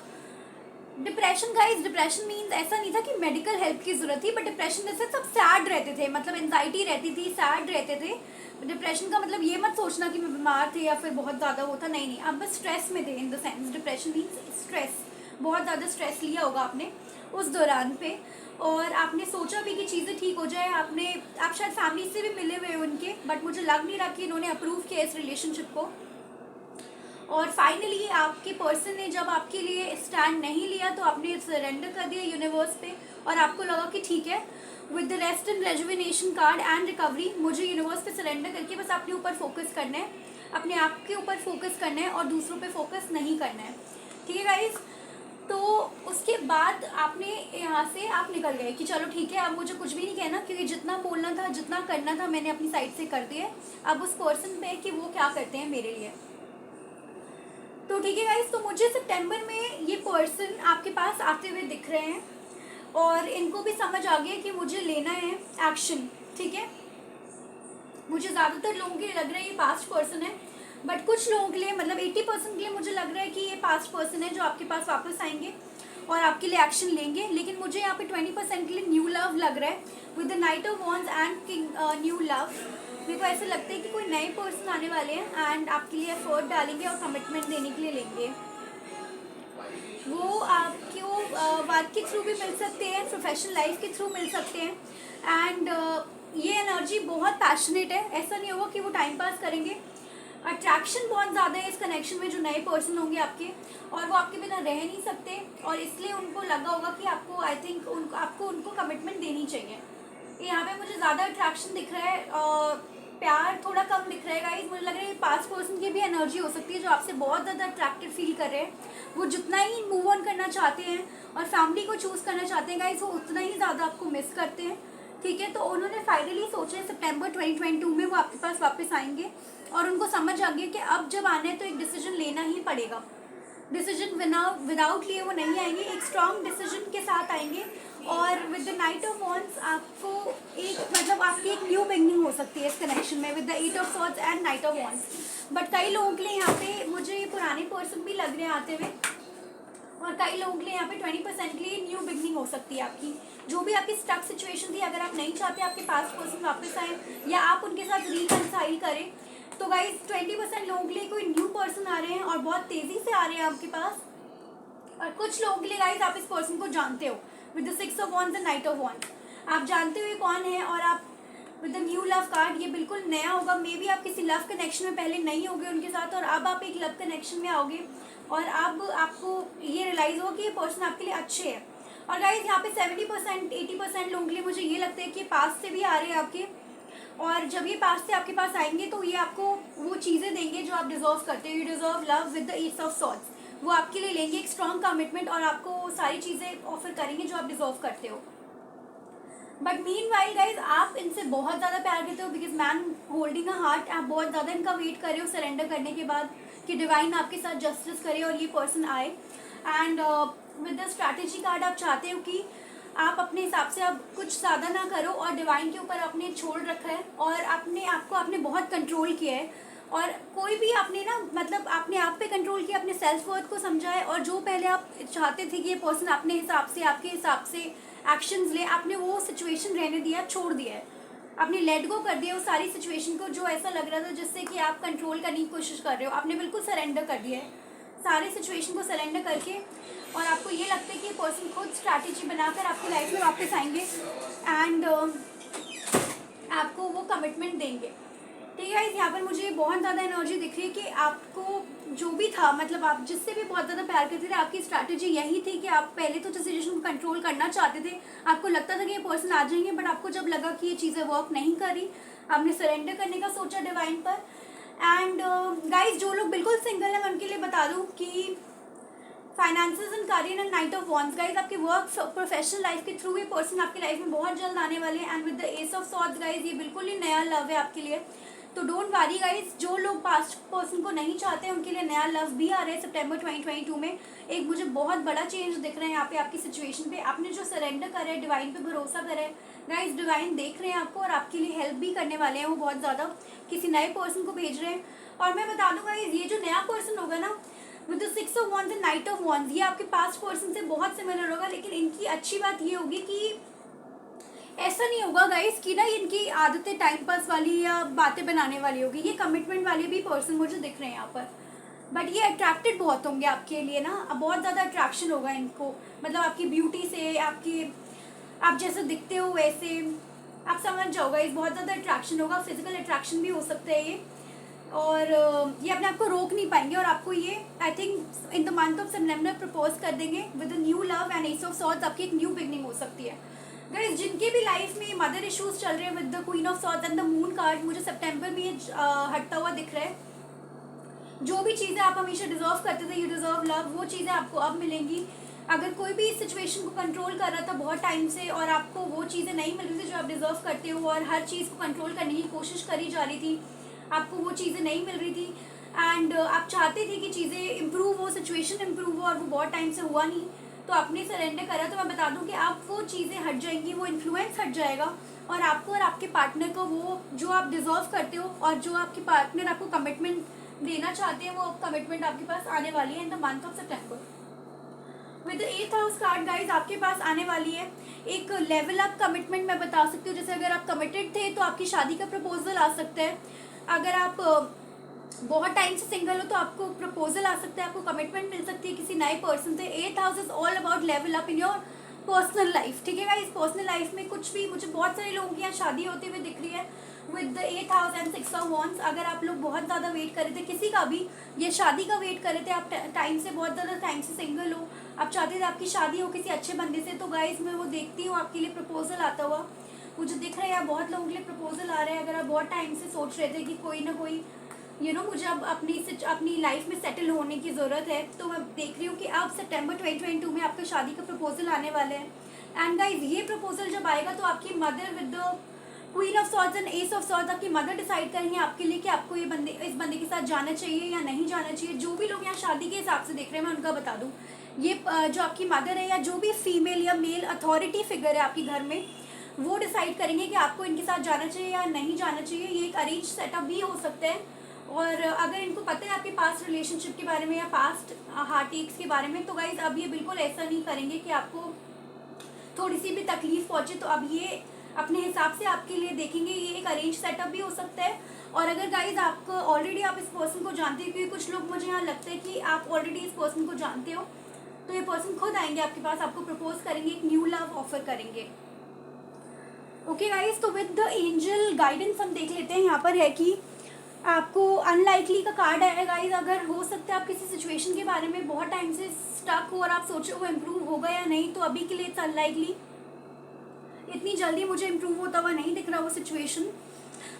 डिप्रेशन गाइस, डिप्रेशन मीन्स ऐसा नहीं था कि मेडिकल हेल्प की जरूरत थी, बट डिप्रेशन जैसे सब सैड रहते थे, मतलब एंजाइटी रहती थी, सैड रहते थे। डिप्रेशन का मतलब ये मत सोचना कि मैं बीमार थे या फिर बहुत ज़्यादा वो था, नहीं नहीं, आप बस स्ट्रेस में थे in the sense. Depression means stress, बहुत ज़्यादा स्ट्रेस लिया होगा आपने उस दौरान पे, और आपने सोचा भी कि चीज़ें ठीक हो जाए। आप शायद फैमिली से भी मिले हुए उनके, बट मुझे लग नहीं रहा कि इन्होंने अप्रूव किया इस रिलेशनशिप को। और फाइनली आपके पर्सन ने जब आपके लिए स्टैंड नहीं लिया तो आपने सरेंडर कर दिया यूनिवर्स पे, और आपको लगा कि ठीक है, with the rest and rejuvenation card and recovery, मुझे यूनिवर्स पे सरेंडर करके बस अपने ऊपर फोकस करना है, अपने आप के ऊपर फोकस करना है और दूसरों पे फोकस नहीं करना है, ठीक है गाइज। तो उसके बाद आपने यहाँ से आप निकल गए कि चलो ठीक है, अब मुझे कुछ भी नहीं कहना, क्योंकि जितना बोलना था, जितना करना था, मैंने अपनी साइड से कर दिया। अब उस पर्सन पे कि वो क्या करते हैं मेरे लिए। तो ठीक है गाइस, तो मुझे सितंबर में ये पर्सन आपके पास आते हुए दिख रहे हैं, और इनको भी समझ आ गया कि मुझे लेना है एक्शन, ठीक है। मुझे ज़्यादातर लोगों के लिए लग रहा है ये पास्ट पर्सन है, बट कुछ लोगों के लिए, मतलब 80% के लिए मुझे लग रहा है कि ये पास्ट पर्सन है जो आपके पास वापस आएंगे और आपके लिए एक्शन लेंगे। लेकिन मुझे यहाँ पे 20% के लिए न्यू लव लग रहा है, with the night of wands and king new love. मेरे को ऐसे लगता है कि कोई नए पर्सन आने वाले हैं एंड आपके लिए एफर्ट डालेंगे और कमिटमेंट देने के लिए लेंगे। वो आपको वर्क के थ्रू भी मिल सकते हैं, प्रोफेशनल लाइफ के थ्रू मिल सकते हैं, एंड ये एनर्जी बहुत पैशनेट है, ऐसा नहीं होगा कि वो टाइम पास करेंगे। अट्रैक्शन बहुत ज़्यादा है इस कनेक्शन में, जो नए पर्सन होंगे आपके, और वो आपके बिना रह नहीं सकते, और इसलिए उनको लगा होगा कि आपको, आई थिंक आपको उनको कमिटमेंट देनी चाहिए। यहाँ पे मुझे ज़्यादा अट्रैक्शन दिख रहा है, प्यार थोड़ा कम दिख रहा है गाइस। मुझे लग रहा है पास्ट पर्सन की भी एनर्जी हो सकती है जो आपसे बहुत ज़्यादा अट्रैक्टिव फील कर रहे हैं। वो जितना ही मूव ऑन करना चाहते हैं और फैमिली को चूज़ करना चाहते हैं गाइस, वो उतना ही ज़्यादा आपको मिस करते हैं, ठीक है। तो उन्होंने फाइनली सोचा है सितंबर 2022 में वो आपके पास वापस आएंगे, और उनको समझ आ गया कि अब जब आना है तो एक डिसीजन लेना ही पड़ेगा। डिसीजन विदाउट लिए वो नहीं आएंगे, एक स्ट्रॉन्ग डिसीजन के साथ आएंगे। और with the night of wands आपको एक, मतलब आपकी एक न्यू बिगनिंग हो सकती है इस कनेक्शन में, with the 8 of swords and night of wands. But कई लोगों के लिए यहाँ पे मुझे ये पुराने पर्सन भी लग रहे हैं आते हुए, और कई लोगों के लिए यहाँ पे 20% के लिए न्यू बिगनिंग हो सकती है आपकी। जो भी आपकी स्टक सिचुएशन थी, अगर आप नहीं चाहते आपके पास्ट पर्सन वापस आए या आप उनके साथ रिकंसाइल करें, तो गाइस 20% लोगों के लिए कोई न्यू पर्सन आ रहे हैं और बहुत तेज़ी से आ रहे हैं आपके पास। और कुछ लोगों के लिए गाइस आप इस पर्सन को जानते हो, with the 6 of wands and night of wands. आप जानते हो ये कौन है, और आप with the new love card, ये बिल्कुल नया होगा। मे बी आप किसी लव कनेक्शन में पहले नहीं होगे उनके साथ, और अब आप एक लव कनेक्शन में आओगे, और अब आपको ये रियलाइज होगा कि ये पर्सन आपके लिए अच्छे है। और गाइस यहाँ पे 70% 80% लोगों के लिए मुझे ये लगता है कि पास से भी आ रहे हैं आपके, और जब ये पास से आपके पास आएंगे तो ये आपको वो चीज़ें देंगे जो आप डिजर्व करते हो। You deserve love with the 8 of swords. वो आपके लिए लेंगे एक स्ट्रॉन्ग कमिटमेंट, और आपको वो सारी चीज़ें ऑफर करेंगे जो आप डिजर्व करते हो। बट मीन वाइल गाइज, आप इनसे बहुत ज़्यादा प्यार करते हो, because man holding a heart. आप बहुत ज़्यादा इनका वेट कर रहे हो सरेंडर करने के बाद कि डिवाइन आपके साथ जस्टिस करे और ये पर्सन आए। And with the strategy card आप चाहते हो कि आप अपने हिसाब से अब कुछ ज़्यादा ना करो, और डिवाइन के ऊपर आपने छोड़ रखा है, और अपने आप को आपने बहुत कंट्रोल किया है। और कोई भी आपने ना, मतलब आपने आप पे कंट्रोल किया, अपने सेल्फ वर्थ को समझा है, और जो पहले आप चाहते थे कि ये पर्सन अपने हिसाब से, आपके हिसाब से एक्शंस ले, आपने वो सिचुएशन रहने दिया, छोड़ दिया है। आपने लेट गो कर दिया उस सारी सिचुएशन को जो ऐसा लग रहा था जिससे कि आप कंट्रोल करने की कोशिश कर रहे हो। आपने बिल्कुल सरेंडर कर दिया है सारे सिचुएशन को सरेंडर करके, और आपको ये लगता है कि ये पर्सन खुद स्ट्रैटेजी बनाकर आपकी लाइफ में वापस आएंगे एंड आपको वो कमिटमेंट देंगे। ठीक है गाइस, यहाँ पर मुझे बहुत ज़्यादा एनर्जी दिख रही है कि आपको जो भी था, मतलब आप जिससे भी बहुत ज़्यादा प्यार करते थे, आपकी स्ट्रैटेजी यही थी कि आप पहले तो जिस सिचुएशन को कंट्रोल करना चाहते थे, आपको लगता था कि ये पर्सन आ जाएंगे, बट आपको जब लगा कि ये चीज़ें वर्क नहीं कर रही, आपने सरेंडर करने का सोचा डिवाइन पर। एंड गाइस, जो लोग बिल्कुल सिंगल हैं, मैं उनके लिए बता दूँ कि finances and career and night of wands guys, आपके वर्क प्रोफेशनल लाइफ के थ्रू ये पर्सन आपकी लाइफ में बहुत जल्द आने वाले हैं। And with the S of swords guys, ये बिल्कुल ही नया लव है आपके लिए। तो डोंट वरी गाइस, जो लोग पास्ट पर्सन को नहीं चाहते हैं उनके लिए नया लव भी आ रहा है सितंबर 2022 में। एक मुझे बहुत बड़ा चेंज दिख रहा है यहाँ पे आपकी सिचुएशन पे। आपने जो सरेंडर करा है, डिवाइन पे भरोसा करा है गाइस, डिवाइन देख रहे हैं आपको और आपके लिए हेल्प भी करने वाले हैं। वो बहुत ज़्यादा किसी नए पर्सन को भेज रहे हैं। और मैं बता दूँ गाइस, ये जो नया पर्सन होगा ना with the 6 of wands and night of wands, ये आपके पास्ट पर्सन से बहुत सिमिलर होगा। लेकिन इनकी अच्छी बात ये होगी कि ऐसा नहीं होगा गाइस कि ना इनकी आदतें टाइम पास वाली या बातें बनाने वाली होगी। ये कमिटमेंट वाले भी पर्सन मुझे दिख रहे हैं यहाँ पर। बट ये अट्रैक्टेड बहुत होंगे आपके लिए ना, अब बहुत ज़्यादा अट्रैक्शन होगा इनको, मतलब आपकी ब्यूटी से, आपकी आप जैसे दिखते हो वैसे, आप समझ जाओगा। इस बहुत ज़्यादा अट्रैक्शन होगा, फिजिकल अट्रैक्शन भी हो सकता है ये। और ये अपने आप को रोक नहीं पाएंगे और आपको ये I think in the month of September propose कर देंगे with new love and S of swords. आपकी एक न्यू बिगनिंग हो सकती है गाइस। जिनके भी लाइफ में मदर इश्यूज चल रहे हैं with the queen of swords and the moon card, मुझे सितंबर में ये हटता हुआ दिख रहा है। जो भी चीज़ें आप हमेशा डिजर्व करते थे, यू डिजर्व लव, वो चीज़ें आपको अब मिलेंगी। अगर कोई भी सिचुएशन को कंट्रोल कर रहा था बहुत टाइम से और आपको वो चीज़ें नहीं मिल रही थी जो आप डिजर्व करते हो, और हर चीज़ को कंट्रोल करने की कोशिश करी जा रही थी, आपको वो चीज़ें नहीं मिल रही थी एंड आप चाहते थे कि चीज़ें इम्प्रूव हो, सिचुएशन इम्प्रूव हो, और वो बहुत टाइम से हुआ नहीं, तो आपने सरेंडर करा। तो मैं बता दूं कि आप वो चीज़ें हट जाएंगी, वो इन्फ्लुएंस हट जाएगा और आपको और आपके पार्टनर को वो जो आप डिजर्व करते हो और जो आपके पार्टनर आपको कमिटमेंट देना चाहते हैं, वो कमिटमेंट आपके पास आने वाली है in the month of September. With the 8th house card guys, आपके पास आने वाली है एक लेवल अप कमिटमेंट। मैं बता सकती हूँ, जैसे अगर आप कमिटेड थे तो आपकी शादी का प्रपोजल आ सकता है। अगर आप बहुत टाइम से सिंगल हो तो आपको प्रपोजल आ सकता है, आपको कमिटमेंट मिल सकती है किसी नए पर्सन से। 8th house is all about level up in your personal life. ठीक है गाइस, पर्सनल लाइफ में कुछ भी, मुझे बहुत सारे लोगों की यहाँ शादी होती हुई दिख रही है with the 8th house and 6 of wands. अगर आप लोग बहुत ज़्यादा वेट कर रहे थे किसी का भी, ये शादी का वेट कर रहे थे, आप टाइम से, बहुत ज़्यादा टाइम से सिंगल हो, आप चाहते थे आपकी शादी हो किसी अच्छे बंदे से, तो गाइस मैं वो देखती हूँ आपके लिए प्रपोजल आता हुआ मुझे दिख रहा है। यार बहुत लोगों के लिए प्रपोजल आ रहे हैं। अगर आप बहुत टाइम से सोच रहे थे कि कोई ना कोई मुझे अब अपनी लाइफ में सेटल होने की ज़रूरत है, तो मैं देख रही हूँ कि अब सितंबर 2022 में आपका शादी का प्रपोजल आने वाले हैं। एंड गाइज, ये प्रपोजल जब आएगा तो आपकी mother with the queen of swords and S of swords, आपकी मदर डिसाइड करेंगे आपके लिए कि आपको इस बंदे के साथ जाना चाहिए या नहीं जाना चाहिए। जो भी लोग यहाँ शादी के हिसाब से देख रहे हैं, मैं उनका बता दूँ, ये जो आपकी मदर है या जो भी फीमेल या मेल अथॉरिटी फिगर है आपके घर में, वो डिसाइड करेंगे कि आपको इनके साथ जाना चाहिए या नहीं जाना चाहिए। ये एक अरेंज सेटअप भी हो सकता है। और अगर इनको पता है आपके पास्ट रिलेशनशिप के बारे में या पास्ट हार्ट एक्स के बारे में, तो गाइज अब ये बिल्कुल ऐसा नहीं करेंगे कि आपको थोड़ी सी भी तकलीफ पहुंचे। तो अब ये अपने हिसाब से आपके लिए देखेंगे। ये एक अरेंज सेटअप भी हो सकता है। और अगर गाइज आपको ऑलरेडी आप इस पर्सन को जानते हो, क्योंकि कुछ लोग, मुझे यहाँ लगता है कि आप ऑलरेडी इस पर्सन को जानते हो, तो ये पर्सन खुद आएंगे आपके पास, आपको प्रपोज करेंगे, एक न्यू लव ऑफर करेंगे। ओके गाइज, तो विद द एंजल गाइडेंस हम देख लेते हैं। यहाँ पर है कि आपको अनलाइकली का कार्ड आया गाइज। अगर हो सकता है आप किसी सिचुएशन के बारे में बहुत टाइम से स्टक हो और आप सोचो वो इम्प्रूव होगा या नहीं, तो अभी के लिए इट्स अनलाइकली। इतनी जल्दी मुझे इम्प्रूव होता हुआ नहीं दिख रहा वो सिचुएशन।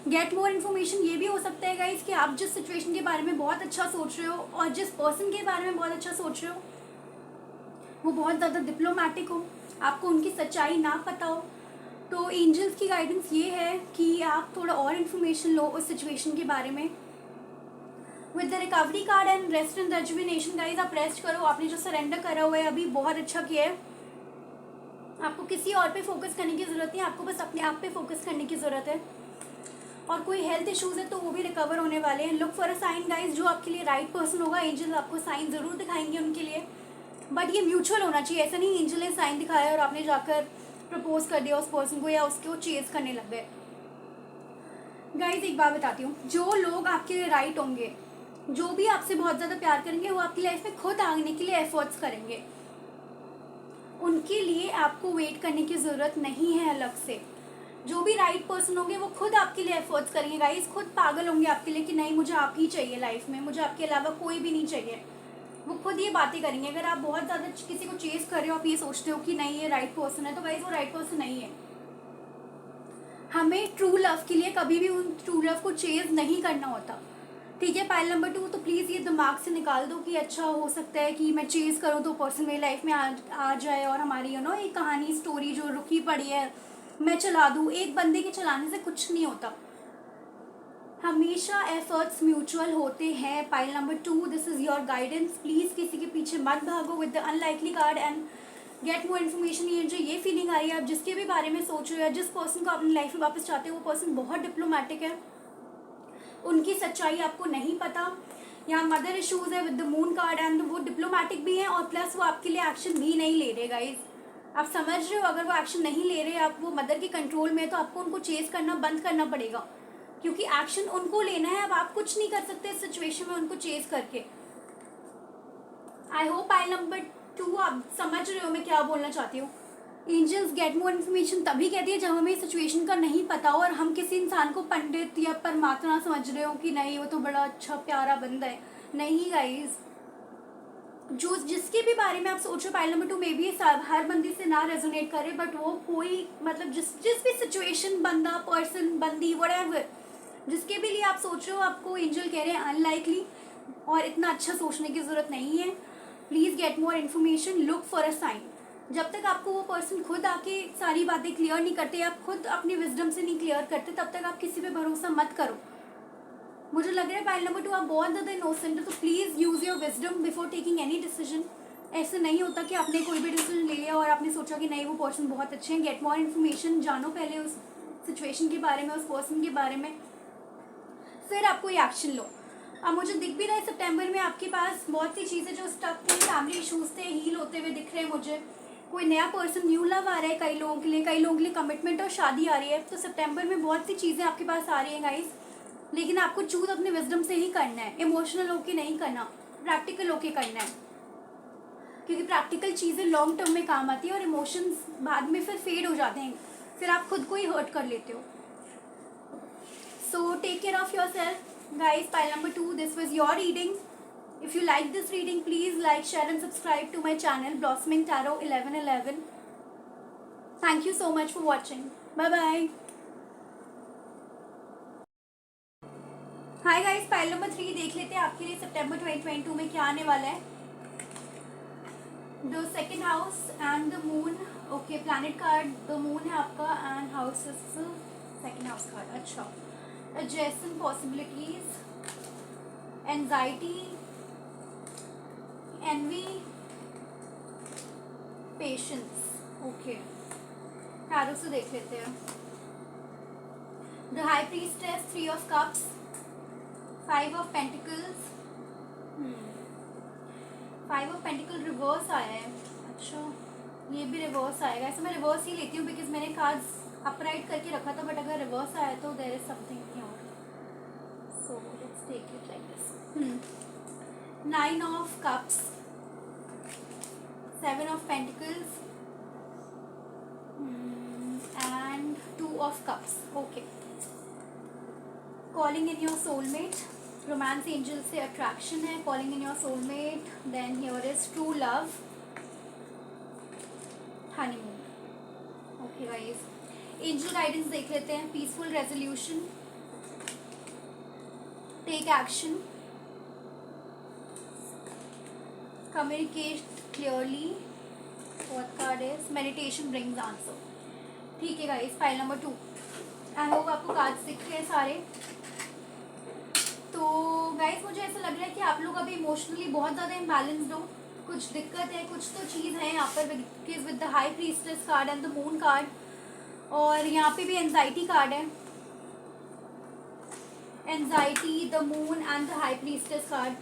गेट मोर इन्फॉर्मेशन, ये भी हो सकता है गाइज कि आप जिस सिचुएशन के बारे में बहुत अच्छा सोच रहे हो और जिस पर्सन के बारे में बहुत अच्छा सोच रहे हो वो बहुत ज़्यादा डिप्लोमेटिक हो, आपको उनकी सच्चाई ना पता हो। तो एंजल्स की गाइडेंस ये है कि आप थोड़ा और इन्फॉर्मेशन लो उस सिचुएशन के बारे में। With the recovery card and rest and rejuvenation guys, आप रेस्ट करो। आपने जो सरेंडर करा हुआ है अभी बहुत अच्छा किया है। आपको किसी और पे फोकस करने की ज़रूरत नहीं, आपको बस अपने आप पे फोकस करने की ज़रूरत है। और कोई हेल्थ इश्यूज़ है तो वो भी रिकवर होने वाले हैं। Look for a sign guys, जो आपके लिए राइट पर्सन होगा, एंजल्स आपको साइन ज़रूर दिखाएंगे उनके लिए। बट ये म्यूचुअल होना चाहिए। ऐसा नहीं एंजल ने साइन दिखाया और आपने जाकर प्रपोज कर दिया उस पर्सन को या उसको चेज करने लग गए। गाइज एक बात बताती हूँ, जो लोग आपके लिए राइट होंगे, जो भी आपसे बहुत ज़्यादा प्यार करेंगे, वो आपकी लाइफ में खुद आने के लिए एफर्ट्स करेंगे। उनके लिए आपको वेट करने की ज़रूरत नहीं है अलग से। जो भी राइट पर्सन होंगे वो खुद आपके लिए एफर्ट्स करेंगे गाइस, खुद पागल होंगे आपके लिए कि नहीं मुझे आप ही चाहिए लाइफ में, मुझे आपके अलावा कोई भी नहीं चाहिए। वो खुद ये बातें करेंगे। अगर आप बहुत ज़्यादा किसी को चेस कर रहे हो, आप ये सोचते हो कि नहीं ये राइट पर्सन है, तो गाइस वो राइट पर्सन नहीं है। हमें ट्रू लव के लिए कभी भी उन ट्रू लव को चेज नहीं करना होता, ठीक है। पाइल नंबर 2, तो प्लीज़ ये दिमाग से निकाल दो कि अच्छा हो सकता है कि मैं चेज करूँ तो पर्सन मेरी लाइफ में आ जाए और हमारी एक कहानी स्टोरी जो रुकी पड़ी है मैं चला दूँ। एक बंदे के चलाने से कुछ नहीं होता, हमेशा एफर्ट्स म्यूचुअल होते हैं। Pile number 2, this is your guidance, please किसी के पीछे मत भागो with the unlikely card and gate more information. ये जो ये फीलिंग आ रही है, आप जिसके भी बारे में सोच रहे हो या जिस पर्सन को अपनी लाइफ में वापस चाहते हो, वो पर्सन बहुत डिप्लोमेटिक है, उनकी सच्चाई आपको नहीं पता। यहाँ मदर इशूज़ है with the moon card and वो डिप्लोमेटिक भी हैं और प्लस वो आपके लिए एक्शन भी नहीं ले रहे गाइज। आप समझ रहे हो, अगर वो एक्शन नहीं ले रहे, आप वो मदर के कंट्रोल में है, तो आपको उनको चेस करना बंद करना पड़ेगा, क्योंकि एक्शन उनको लेना है। अब आप कुछ नहीं कर सकते इस सिचुएशन में उनको चेस करके। आई होप पाइल नंबर 2 आप समझ रहे हो मैं क्या बोलना चाहती हूँ। एंजल्स गेट मोर इन्फॉर्मेशन तभी कहती है जब हमें सिचुएशन का नहीं पता हो और हम किसी इंसान को पंडित या परमात्मा समझ रहे हो कि नहीं वो तो बड़ा अच्छा प्यारा बंदा है। नहीं गाइज, जो जिसके भी बारे में आप सोच रहे हो पाइल नंबर 2 में भी हर बंदी से ना रेजोनेट करे, बट वो कोई मतलब जिस भी सिचुएशन, बंदा, पर्सन, बंदी, व्हाटएवर, जिसके भी लिए आप सोच रहे हो, आपको एंजल कह रहे हैं अनलाइकली और इतना अच्छा सोचने की ज़रूरत नहीं है। Please get more information, look for a sign. जब तक आपको वो पर्सन खुद आके सारी बातें क्लियर नहीं करते, आप खुद अपनी विजडम से नहीं क्लियर करते, तब तक आप किसी पे भरोसा मत करो। मुझे लग रहा है पाइल नंबर 2 आप बहुत ज़्यादा इनोसेंट हो, तो please use your wisdom before taking any decision. ऐसे नहीं होता कि आपने कोई भी डिसीजन ले लिया और आपने सोचा कि नहीं वो पर्सन बहुत अच्छे हैं। गेट मोर इन्फॉर्मेशन, जानो पहले उस सिचुएशन के बारे में, उस पर्सन के बारे में, फिर आप कोई एक्शन लो। अब मुझे दिख भी रहा है सितंबर में आपके पास बहुत सी चीज़ें जो स्टक थे, फैमिली इशूज़ थे, हील होते हुए दिख रहे हैं मुझे। कोई नया पर्सन, न्यू लव आ रहा है कई लोगों के लिए, कई लोगों के लिए कमिटमेंट और शादी आ रही है। तो सितंबर में बहुत सी चीज़ें आपके पास आ रही हैं गाइस, लेकिन आपको चूज अपने विजडम से ही करना है, इमोशनल होके नहीं करना, प्रैक्टिकल होके करना है, क्योंकि प्रैक्टिकल चीज़ें लॉन्ग टर्म में काम आती है और इमोशंस बाद में फिर फेड हो जाते हैं, फिर आप खुद को ही हर्ट कर लेते हो। So take care of yourself, guys. Pile number 2, this was your reading. If you like this reading, please like, share and subscribe to my channel Blossoming Tarot 1111. Thank you so much for watching. Bye bye. Hi guys, pile number 3 देख लेते हैं आपके लिए सितंबर 2022 में क्या आने वाला है। The second house and the moon. Okay, planet card the moon है आपका and house is second house card. अच्छा, adjacent possibilities, anxiety, envy, patience. Okay, tarot से देख लेते हैं। The high priestess, 3 of cups, 5 of pentacles, 5 of pentacles reverse आया है। अच्छा, ये भी रिवर्स आएगा। ऐसे मैं रिवर्स ही लेती हूँ बिकॉज मैंने कार्ड्स अपराइट करके रखा था, बट अगर रिवर्स आया तो there is something here, so let's take it like this. 9 of cups, 7 of pentacles and 2 of cups. Okay, calling in your soulmate, romance angel से अट्रैक्शन है, calling in your soulmate, then here is true love, honeymoon. Okay guys, angel guidance देख लेते हैं। Peaceful resolution, take action, communicate clearly, fourth card is meditation brings answer. ठीक है guys, file number 2। I hope आपको cards दिख रहे हैं सारे। तो गाइस मुझे ऐसा लग रहा है कि आप लोग अभी इमोशनली बहुत ज़्यादा इम्बैलेंस्ड हो, कुछ दिक्कत है, कुछ तो चीज़ है यहाँ पर with the high priestess card and the moon card, और यहाँ पे भी एंजाइटी कार्ड है। Anxiety, the moon and the high priestess card.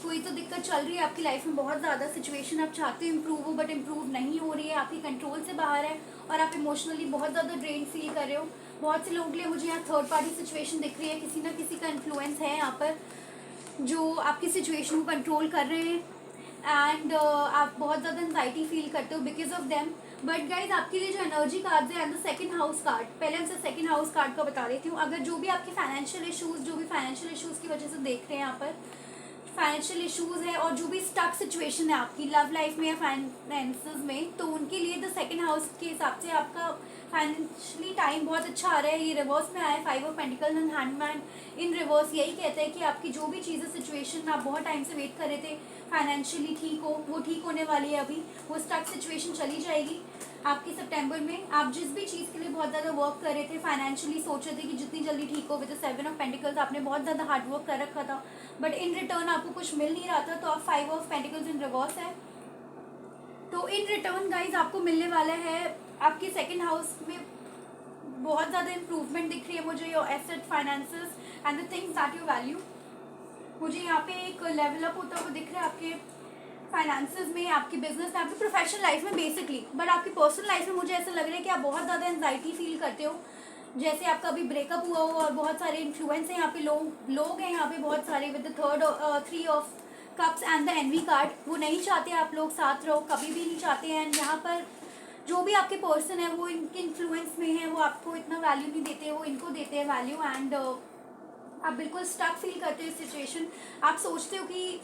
कोई तो दिक्कत चल रही है आपकी लाइफ में बहुत ज़्यादा, सिचुएशन आप चाहते हो इम्प्रूव हो बट इम्प्रूव नहीं हो रही है, आपके कंट्रोल से बाहर है और आप इमोशनली बहुत ज़्यादा ड्रेन फील कर रहे हो। बहुत से लोगों के लिए मुझे यहाँ थर्ड पार्टी सिचुएशन दिख रही है, किसी ना किसी का इन्फ्लुएंस है यहाँ पर जो आपकी सिचुएशन को कंट्रोल कर रहे हैं। एंड आप बहुत ज़्यादा एंजाइटी फील करते हो because of them. But guys आपके लिए जो एनर्जी कार्ड्स है and the second house card, पहले हम से सेकंड हाउस कार्ड का बता देती हूँ। अगर जो भी आपके फाइनेंशियल इश्यूज, जो भी फाइनेंशियल इश्यूज की वजह से देख रहे हैं यहाँ पर फाइनेंशियल इश्यूज है और जो भी स्टक सिचुएशन है आपकी लव लाइफ में या फाइनेंसेस में, तो उनके लिए द सेकंड हाउस के हिसाब से आपका फाइनेंशियली टाइम बहुत अच्छा आ रहा है। ये रिवर्स में आया है 5 of pentacles and handman in reverse. यही कहता है कि आपकी जो भी चीज़ें सिचुएशन आप बहुत टाइम से वेट कर रहे थे फाइनेंशियली ठीक हो, वो ठीक होने वाली है। अभी वो स्टक सिचुएशन चली जाएगी आपकी सितंबर में। आप जिस भी चीज़ के लिए बहुत ज़्यादा वर्क कर रहे थे फाइनेंशियली, सोच रहे थे कि जितनी जल्दी ठीक हो, विद 7 ऑफ पेंटिकल्स आपने बहुत ज़्यादा हार्ड वर्क कर रखा था बट इन रिटर्न आपको कुछ मिल नहीं रहा था, तो आप 5 ऑफ पेंटिकल्स इन रिवर्स है। तो इन रिटर्न गाइज आपको मिलने वाला है आपके सेकेंड हाउस में बहुत ज़्यादा इंप्रूवमेंट दिख रही है मुझे, your asset, finances and the things that you value. मुझे यहाँ पे एक लेवल अप होता हुआ दिख रहा है आपके फाइनेंसेस में, आपकी बिजनेस में, आपकी प्रोफेशनल लाइफ में बेसिकली। बट आपकी पर्सनल लाइफ में मुझे ऐसा लग रहा है कि आप बहुत ज़्यादा एंजाइटी फील करते हो, जैसे आपका अभी ब्रेकअप हुआ हो और बहुत सारे इन्फ्लुएंस हैं यहाँ पे, लोग हैं यहाँ पे बहुत सारे with the 3 of cups and the envy card. वो नहीं चाहते आप लोग साथ रहो, कभी भी नहीं चाहते हैं। एंड यहाँ पर जो भी आपके पर्सन है वो इनके इन्फ्लुएंस में है, वो आपको इतना वैल्यू नहीं देते, वो इनको देते हैं वैल्यू। एंड आप बिल्कुल स्टक फील करते हो इस सिचुएशन। आप सोचते हो कि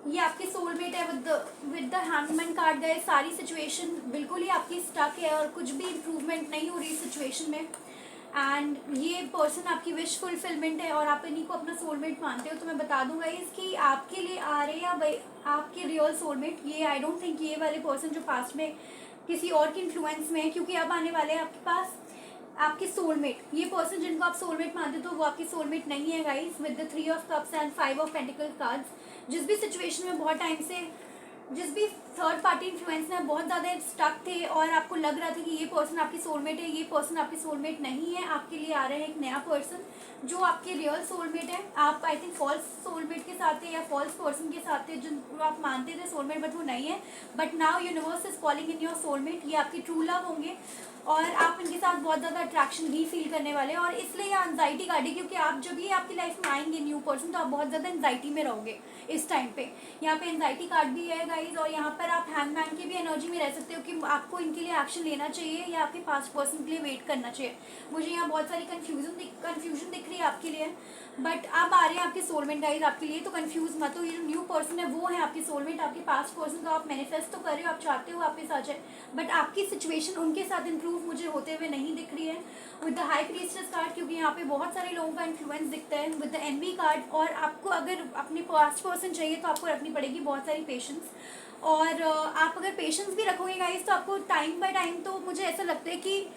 ये आपके सोलमेट है विद द हैंडमैन कार्ड गए। सारी सिचुएशन बिल्कुल ही आपकी स्टक है और कुछ भी इम्प्रूवमेंट नहीं हो रही इस सिचुएशन में। एंड ये पर्सन आपकी विश फुलफिलमेंट है और आप इन्हीं को अपना सोलमेट मानते हो। तो मैं बता दूंगा इसकी आपके लिए आ रहे हैं भाई आपके रियल सोलमेट। ये आई डोंट थिंक ये वाले पर्सन जो पास्ट में किसी और के इन्फ्लुएंस में है, क्योंकि अब आने वाले हैं आपके पास आपके सोलमेट। ये पर्सन जिनको आप सोलमेट मानते हो वो आपकी सोलमेट नहीं है guys, with the 3 of cups and 5 of pentacle cards. जिस भी सिचुएशन में बहुत टाइम से जिस भी थर्ड पार्टी इन्फ्लुएंस में बहुत ज़्यादा स्टक थे और आपको लग रहा था कि ये पर्सन आपकी सोलमेट है, ये पर्सन आपकी सोलमेट नहीं है। आपके लिए आ रहा है एक नया पर्सन जो आपके रियल सोलमेट है। आप आई थिंक फॉल्स सोलमेट के साथ थे या फॉल्स पर्सन के साथ थे जो आप मानते थे सोलमेट, बट वो नहीं है। But now universe is calling in your soulmate. ये आपके ट्रू लव होंगे और आप इनके साथ बहुत ज़्यादा अट्रैक्शन भी फील करने वाले हैं। और इसलिए ये एंजाइटी कार्ड है, क्योंकि आप जब ये आपकी लाइफ में आएंगे न्यू पर्सन तो आप बहुत ज़्यादा एंजाइटी में रहोगे इस टाइम पे। यहाँ पे एंजाइटी कार्ड भी है गाइज, और यहाँ पर आप हैंगमैन की भी एनर्जी में रह सकते हो कि आपको इनके लिए एक्शन लेना चाहिए या आपके पास्ट पर्सन के लिए वेट करना चाहिए। मुझे यहाँ बहुत सारी कन्फ्यूजन दिख रही है आपके लिए, बट अब आ रहे हैं आपके सोलमेट गाइज आपके लिए। तो कंफ्यूज मत हो, ये जो न्यू पर्सन है वो है आपके सोलमेट। आपके पास्ट पर्सन को आप मैनिफेस्ट तो कर रहे हो, आप चाहते हो आपके साथ जाए, बट आपकी सिचुएशन उनके साथ इंप्रूव मुझे होते हुए नहीं दिख रही है with the high priestess card, क्योंकि यहाँ पे बहुत सारे लोगों का इन्फ्लुएंस दिखता है विद द एनवी कार्ड। और आपको अगर अपने पास्ट पर्सन चाहिए तो आपको रखनी पड़ेगी बहुत सारी पेशेंस। और आप अगर पेशेंस भी रखोगे गाइस तो आपको टाइम बाय टाइम, तो मुझे ऐसा लगता है कि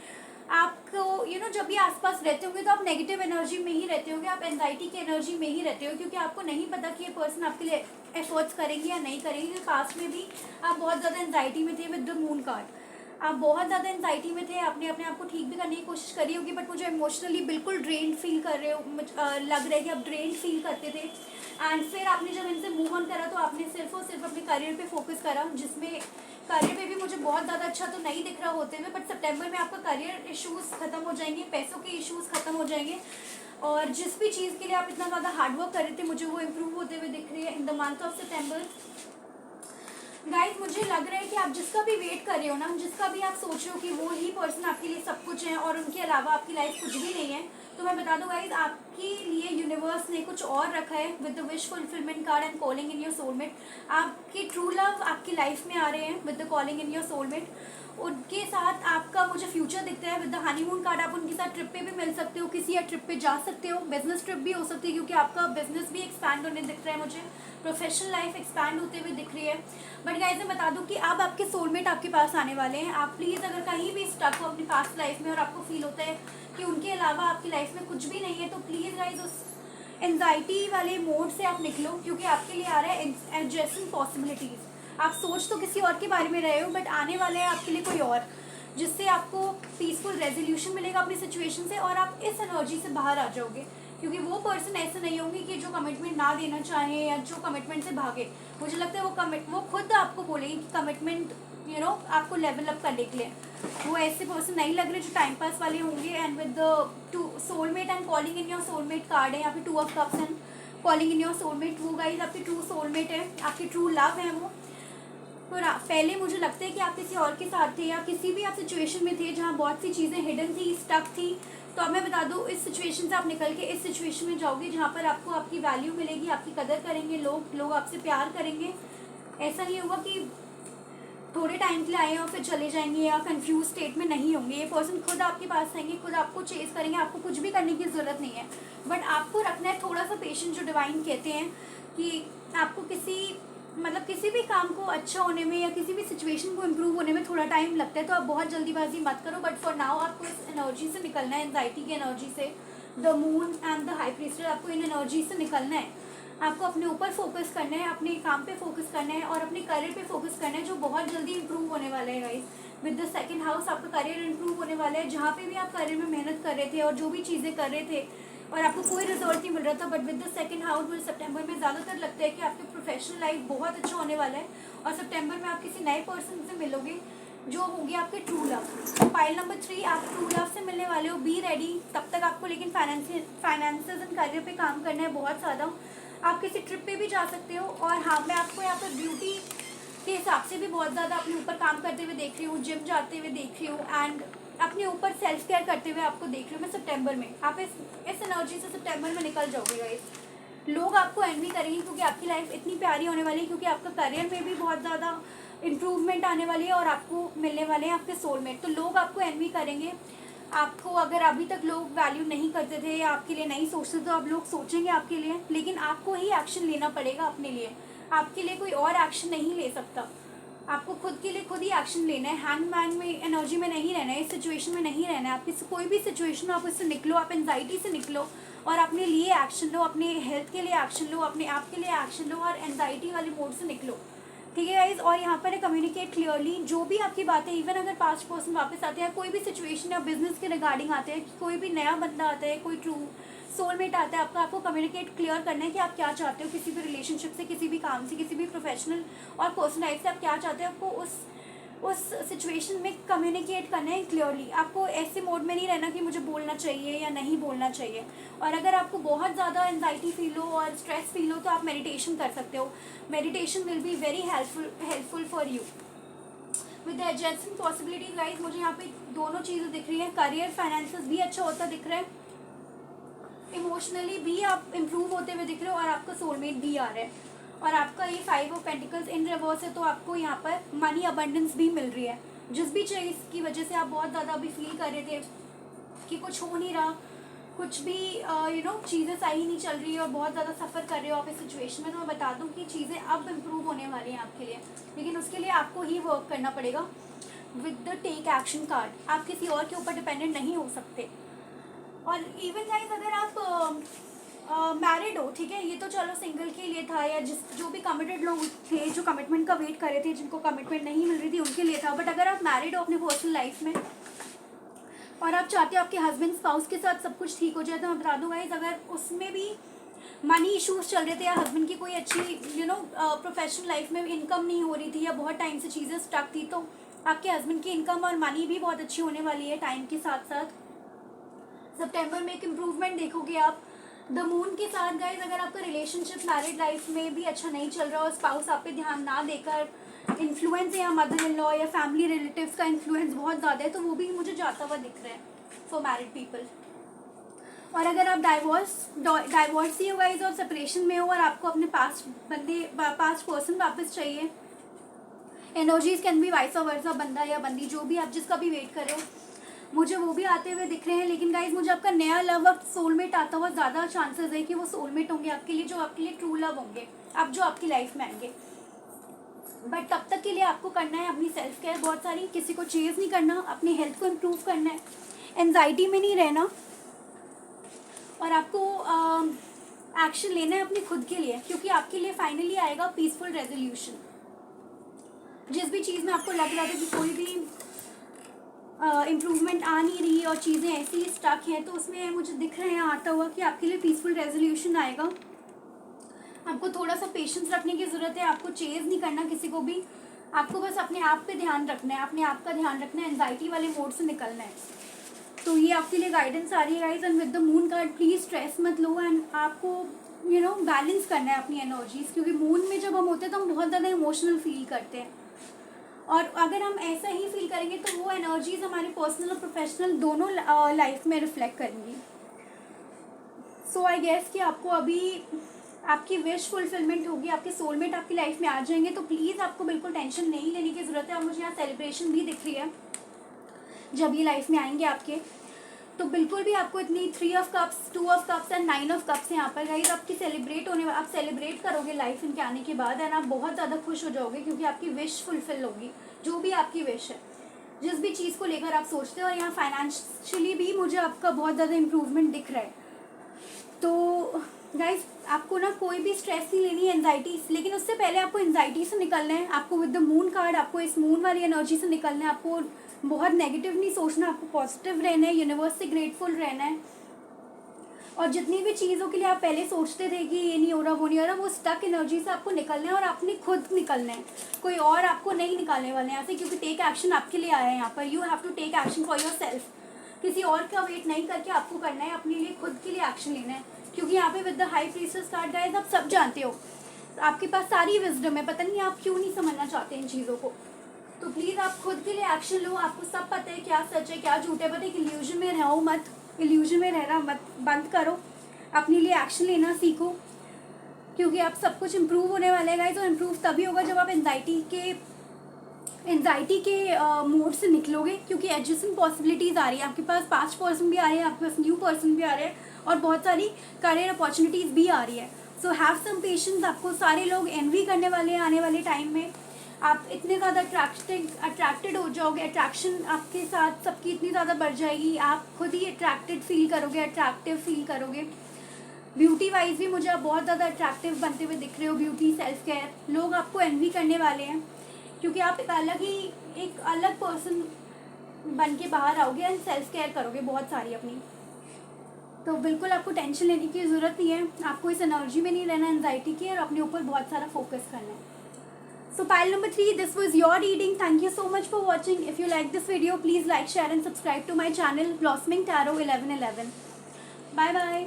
आपको जब भी आसपास रहते होंगे तो आप नेगेटिव एनर्जी में ही रहते होंगे, आप एंजाइटी की एनर्जी में ही रहते हो, क्योंकि आपको नहीं पता कि ये पर्सन आपके लिए एफर्ट्स करेंगे या नहीं करेंगे। क्योंकि पास्ट में भी आप बहुत ज़्यादा एंजाइटी में थे विद द मून कार्ड। आप बहुत ज़्यादा एंजाइटी में थे, आपने अपने आप को ठीक भी करने की कोशिश करी होगी, बट मुझे इमोशनली बिल्कुल ड्रेन फील कर रहे हो, लग रहा है कि आप ड्रेन फील करते थे। एंड फिर आपने जब इनसे मूव ऑन करा तो आपने सिर्फ और सिर्फ अपने करियर पे फोकस करा, जिसमें करियर पे भी मुझे बहुत ज़्यादा अच्छा तो नहीं दिख रहा होते हुए, बट सितंबर में आपका करियर इश्यूज़ खत्म हो जाएंगे, पैसों के इश्यूज़ खत्म हो जाएंगे, और जिस भी चीज़ के लिए आप इतना ज़्यादा हार्डवर्क कर रहे थे मुझे वो इम्प्रूव होते हुए दिख रही है in the month of September. Guys मुझे लग रहा है कि आप जिसका भी वेट कर रहे हो ना, जिसका भी आप सोच रहे हो कि वो ही पर्सन आपके लिए सब कुछ है और उनके अलावा आपकी लाइफ कुछ भी नहीं है, तो मैं बता दूं गाइस आपके लिए यूनिवर्स ने कुछ और रखा है with the wish fulfilment card and calling in your soulmate. आपके ट्रू लव आपकी लाइफ में आ रहे हैं with the calling in your soulmate. उनके साथ आपका मुझे फ्यूचर दिखता है विद द हनीमून कार्ड। आप उनके साथ ट्रिप पे भी मिल सकते हो, किसी या ट्रिप पे जा सकते हो, बिजनेस ट्रिप भी हो सकती है क्योंकि आपका बिजनेस भी एक्सपैंड होने दिख रहा है मुझे, प्रोफेशनल लाइफ एक्सपैंड होते हुए दिख रही है। बट गाइस मैं बता दूं कि अब आपके सोलमेट आपके पास आने वाले हैं। आप प्लीज़ अगर कहीं भी स्टक हो अपनी पास्ट लाइफ में और आपको फील होता है कि उनके अलावा आपकी लाइफ में कुछ भी नहीं है, तो प्लीज़ गाइस उस एंजाइटी वाले मोड से आप निकलो, क्योंकि आपके लिए आ रहा है एडजस्टिंग पॉसिबिलिटीज़। आप सोच तो किसी और के बारे में रहे हो, बट आने वाले हैं आपके लिए कोई और, जिससे आपको पीसफुल रेजोल्यूशन मिलेगा अपनी सिचुएशन से और आप इस एनर्जी से बाहर आ जाओगे। क्योंकि वो पर्सन ऐसे नहीं होंगे कि जो कमिटमेंट ना देना चाहे या जो कमिटमेंट से भागे। मुझे लगता है वो खुद आपको बोलेंगे कि कमिटमेंट आपको लेवल अप करने के लिए। वो ऐसे पर्सन नहीं लग रहे जो टाइम पास वाले होंगे। And with the soulmate and calling in your soulmate card है यहाँ पे 2 of cups and calling in your soulmate, वो गाइज आपकी ट्रू सोलमेट है, आपकी ट्रू लव है वो। और पहले मुझे लगता है कि आप किसी और के साथ थे या किसी भी आप सिचुएशन में थे जहाँ बहुत सी चीज़ें हिडन थी, स्टक थी। तो अब मैं बता दूँ, इस सिचुएशन से आप निकल के इस सिचुएशन में जाओगे जहाँ पर आपको आपकी वैल्यू मिलेगी, आपकी कदर करेंगे लोग आपसे प्यार करेंगे। ऐसा नहीं होगा कि थोड़े टाइम के लिए आए और फिर चले जाएंगे या कंफ्यूज स्टेट में नहीं होंगे। ये पर्सन खुद आपके पास आएंगे, खुद आपको चेस करेंगे, आपको कुछ भी करने की ज़रूरत नहीं है। बट आपको रखना है थोड़ा सा पेशेंस, जो डिवाइन कहते हैं कि आपको किसी भी काम को अच्छा होने में या किसी भी सिचुएशन को इम्प्रूव होने में थोड़ा टाइम लगता है। तो आप बहुत जल्दीबाजी मत करो, बट फॉर नाउ आपको इस एनर्जी से निकलना है, एंजाइटी की एनर्जी से, the moon and the high priestess, आपको इन एनर्जी से निकलना है। आपको अपने ऊपर फोकस करना है, अपने काम पे फोकस करना है और अपने करियर पे फोकस करना है, जो बहुत जल्दी इंप्रूव होने वाला है guys. With the second house आपका करियर इंप्रूव होने वाला है। जहाँ पे भी आप करियर में मेहनत कर रहे थे और जो भी चीज़ें कर रहे थे और आपको कोई रिजल्ट नहीं मिल रहा था, but with the second house मुझे सितंबर में ज़्यादातर लगता है कि आपके प्रोफेशनल लाइफ बहुत अच्छा होने वाला है। और सितंबर में आप किसी नए पर्सन से मिलोगे जो होगी आपके ट्रू लव। फाइल नंबर 3, आप ट्रू लव से मिलने वाले हो, बी रेडी। तब तक आपको लेकिन फाइनेंसेस एंड करियर पे काम करना है बहुत ज़्यादा। आप किसी ट्रिप पे भी जा सकते हो। और हाँ, मैं आपको यहाँ पर ब्यूटी के हिसाब से भी बहुत ज़्यादा अपने ऊपर काम करते हुए देख रही हूँ, जिम जाते हुए देख रही हूँ एंड अपने ऊपर सेल्फ केयर करते हुए आपको देख रही हूँ मैं सितंबर में। आप इस एनर्जी से सितंबर में निकल जाओगे गाइस। लोग आपको एनवी करेंगे क्योंकि आपकी लाइफ इतनी प्यारी होने वाली है, क्योंकि आपका करियर में भी बहुत ज़्यादा इम्प्रूवमेंट आने वाली है और आपको मिलने वाले हैं आपके सोलमेट। तो लोग आपको एनवी करेंगे। आपको अगर अभी तक लोग वैल्यू नहीं करते थे या आपके लिए नहीं सोचते, तो अब लोग सोचेंगे आपके लिए, लेकिन आपको ही एक्शन लेना पड़ेगा अपने लिए। आपके लिए कोई और एक्शन नहीं ले सकता। आपको खुद के लिए खुद ही एक्शन लेना है। हैंगमैन में एनर्जी में नहीं रहना है, इस सिचुएशन में नहीं रहना है। आप किसी कोई भी सिचुएशन आप इससे निकलो, आप एंजाइटी से निकलो और अपने लिए एक्शन लो, अपने हेल्थ के लिए एक्शन लो, अपने आप के लिए एक्शन लो और एंजाइटी वाले मोड से निकलो। ठीक है गाइज। और यहाँ पर कम्युनिकेट क्लियरली, जो भी आपकी बातें, इवन अगर 5% वापस आते हैं, कोई भी सिचुएशन या बिजनेस के रिगार्डिंग आते हैं, कोई भी नया बंदा आता है, कोई ट्रू सोलमेट आता है आपको कम्युनिकेट क्लियर करना है कि आप क्या चाहते हो किसी भी रिलेशनशिप से, किसी भी काम से, किसी भी प्रोफेशनल और पर्सनल लाइफ से आप क्या चाहते हो। आपको उस सिचुएशन में कम्युनिकेट करना है क्लियरली। आपको ऐसे मोड में नहीं रहना कि मुझे बोलना चाहिए या नहीं बोलना चाहिए। और अगर आपको बहुत ज़्यादा एंजाइटी फील हो और स्ट्रेस फील हो तो आप मेडिटेशन कर सकते हो। Meditation will be very helpful for you. With the adjusting possibilities guys, मुझे यहाँ पे दोनों चीज़ें दिख रही हैं। करियर फाइनेंसेस भी अच्छा होता दिख रहा है, इमोशनली भी आप इम्प्रूव होते हुए दिख रहे हो और आपका सोलमेट भी आ रहा है। और आपका ये 5 ऑफ पेंटिकल्स इन रिवर्स है, तो आपको यहाँ पर मनी अबंडेंस भी मिल रही है। जिस भी चीज़ की वजह से आप बहुत ज़्यादा अभी फील कर रहे थे कि कुछ हो नहीं रहा, कुछ भी चीज़ें सही नहीं चल रही है और बहुत ज़्यादा सफ़र कर रहे हो आप इस सिचुएशन में, तो मैं बता दूँ कि चीज़ें अब इम्प्रूव होने वाली हैं आपके लिए। लेकिन उसके लिए आपको ही वर्क करना पड़ेगा। With the take action card, आप किसी और के ऊपर डिपेंडेंट नहीं हो सकते। और इवन गाइस, अगर आप मैरिड हो, ठीक है, ये तो चलो सिंगल के लिए था, या जो भी कमिटेड लोग थे, जो कमिटमेंट का वेट कर रहे थे, जिनको कमिटमेंट नहीं मिल रही थी, उनके लिए था। बट अगर आप मैरिड हो अपने पर्सनल लाइफ में और आप चाहते हो आपके हस्बैंड स्पाउस के साथ सब कुछ ठीक हो जाए, तो मैं बता दूँ गाइस, अगर उसमें भी मनी इश्यूज चल रहे थे या हस्बैंड की कोई अच्छी प्रोफेशनल लाइफ में इनकम नहीं हो रही थी या बहुत टाइम से चीज़ें स्टक थी, तो आपके हस्बैंड की इनकम और मनी भी बहुत अच्छी होने वाली है टाइम के साथ साथ। सितंबर में एक इम्प्रूवमेंट देखोगे आप द मून के साथ गाइज। अगर आपका रिलेशनशिप मैरिड लाइफ में भी अच्छा नहीं चल रहा और स्पाउस आप पे ध्यान ना देकर इन्फ्लुएंस है या मदर इन लॉ या फैमिली रिलेटिव्स का इन्फ्लुएंस बहुत ज़्यादा है, तो वो भी मुझे जाता हुआ दिख रहा है फॉर मैरिड पीपल। और अगर आप डाइवोर्सी हो गाइज और सेपरेशन में हो और आपको अपने पास्ट पर्सन वापस चाहिए, energies can be vice versa, बंदा या बंदी जो भी आप जिसका भी वेट कर रहे हो, मुझे वो भी आते हुए दिख रहे हैं। लेकिन गाइज, मुझे आपका नया लव अब सोलमेट आता हुआ ज़्यादा चांसेस है कि वो सोलमेट होंगे आपके लिए, जो आपके लिए ट्रू लव होंगे, अब जो आपकी लाइफ में आएंगे। बट तब तक के लिए आपको करना है अपनी सेल्फ केयर बहुत सारी, किसी को चेज नहीं करना, अपनी हेल्थ को इम्प्रूव करना है, एंजाइटी में नहीं रहना, और आपको एक्शन लेना है अपने खुद के लिए, क्योंकि आपके लिए फाइनली आएगा पीसफुल रेजोल्यूशन। जिस भी चीज़ में आपको लग रहा था कि कोई भी इम्प्रूवमेंट आ नहीं रही और चीज़ें ऐसी ही स्टक हैं, तो उसमें मुझे दिख रहा है आता हुआ कि आपके लिए पीसफुल रेजोल्यूशन आएगा। आपको थोड़ा सा पेशेंस रखने की ज़रूरत है, आपको चेज़ नहीं करना किसी को भी, आपको बस अपने आप पे ध्यान रखना है, अपने आप का ध्यान रखना है, एंजाइटी वाले मोड से निकलना है। तो ये आपके लिए गाइडेंस आ रही है guys. And with the moon card please stress मत लो, एंड आपको बैलेंस करना है अपनी एनर्जीज, क्योंकि मून में जब हम होते हैं तो हम बहुत ज़्यादा इमोशनल फील करते हैं, और अगर हम ऐसा ही फील करेंगे तो वो एनर्जीज हमारे पर्सनल और प्रोफेशनल दोनों लाइफ में रिफ्लेक्ट करेंगी। सो आई गेस कि आपको अभी आपकी विश फुलफिलमेंट होगी, आपके सोलमेट आपकी लाइफ में आ जाएंगे, तो प्लीज़ आपको बिल्कुल टेंशन नहीं लेने की ज़रूरत है। और मुझे यहाँ सेलिब्रेशन भी दिख रही है जब ये लाइफ में आएंगे आपके, तो बिल्कुल भी आपको इतनी 3 of cups, 2 of cups and 9 of cups यहाँ पर गाइस आपकी आप सेलिब्रेट करोगे लाइफ इनके आने के बाद, एंड आप बहुत ज़्यादा खुश हो जाओगे क्योंकि आपकी विश फुलफिल होगी, जो भी आपकी विश है, जिस भी चीज़ को लेकर आप सोचते हो। और यहाँ फाइनेंशियली भी मुझे आपका बहुत ज़्यादा इम्प्रूवमेंट दिख रहा है। तो गाइस आपको ना कोई भी स्ट्रेस नहीं लेनी है, एंजाइटी, लेकिन उससे पहले आपको एंजाइटी से निकलना है। आपको विद द मून कार्ड आपको इस मून वाली एनर्जी से निकलना है। आपको बहुत नेगेटिव नहीं सोचना, आपको पॉजिटिव रहना है, यूनिवर्स से ग्रेटफुल रहना है। और जितनी भी चीज़ों के लिए आप पहले सोचते थे कि ये नहीं हो रहा, वो नहीं हो रहा, वो स्टक एनर्जी से आपको निकलना है और आपने खुद निकलना है। कोई और आपको नहीं निकालने वाले यहाँ से, क्योंकि टेक एक्शन आपके लिए आया है यहाँ पर। You have to take action for your self. किसी और का वेट नहीं करके आपको करना है, अपने लिए खुद के लिए एक्शन लेना है। क्योंकि यहाँ पे with the high priestess card guys आप सब जानते हो, आपके पास सारी विजडम है, पता नहीं आप क्यों नहीं समझना चाहते इन चीज़ों को। तो प्लीज़ आप खुद के लिए एक्शन लो। आपको सब पता है क्या सच है क्या झूठ है, बट एक इल्यूजन में रहो मत, इल्यूजन में रहना मत बंद करो, अपने लिए एक्शन लेना सीखो, क्योंकि आप सब कुछ इम्प्रूव होने वाले हैं गाइस। तो इम्प्रूव तभी होगा जब आप एंजाइटी के मोड से निकलोगे, क्योंकि एडजस्टिंग पॉसिबिलिटीज़ आ रही है आपके पास, पास्ट पर्सन भी आ रहे हैं आपके पास, न्यू पर्सन भी आ रहे हैं, और बहुत सारी करियर अपॉर्चुनिटीज़ भी आ रही है। So have some patience. आपको सारे लोग एनवी करने वाले हैं आने वाले टाइम में। आप इतने ज़्यादा अट्रैक्टेड हो जाओगे, अट्रैक्शन आपके साथ सबकी इतनी ज़्यादा बढ़ जाएगी, आप खुद ही अट्रैक्टेड फील करोगे, अट्रैक्टिव फील करोगे। ब्यूटी वाइज भी मुझे आप बहुत ज़्यादा अट्रैक्टिव बनते हुए दिख रहे हो। ब्यूटी, सेल्फ केयर, लोग आपको एनवी करने वाले हैं, क्योंकि आप एक अलग पर्सन बन के बाहर आओगे एंड सेल्फ केयर करोगे बहुत सारी अपनी। तो बिल्कुल आपको टेंशन लेने की ज़रूरत नहीं है, आपको इस एनर्जी में नहीं रहना एंजाइटी की, और अपने ऊपर बहुत सारा फोकस करना है। So pile number 3, this was your reading. Thank you so much for watching. If you like this video, please like, share and subscribe to my channel Blossoming Tarot 1111. Bye bye.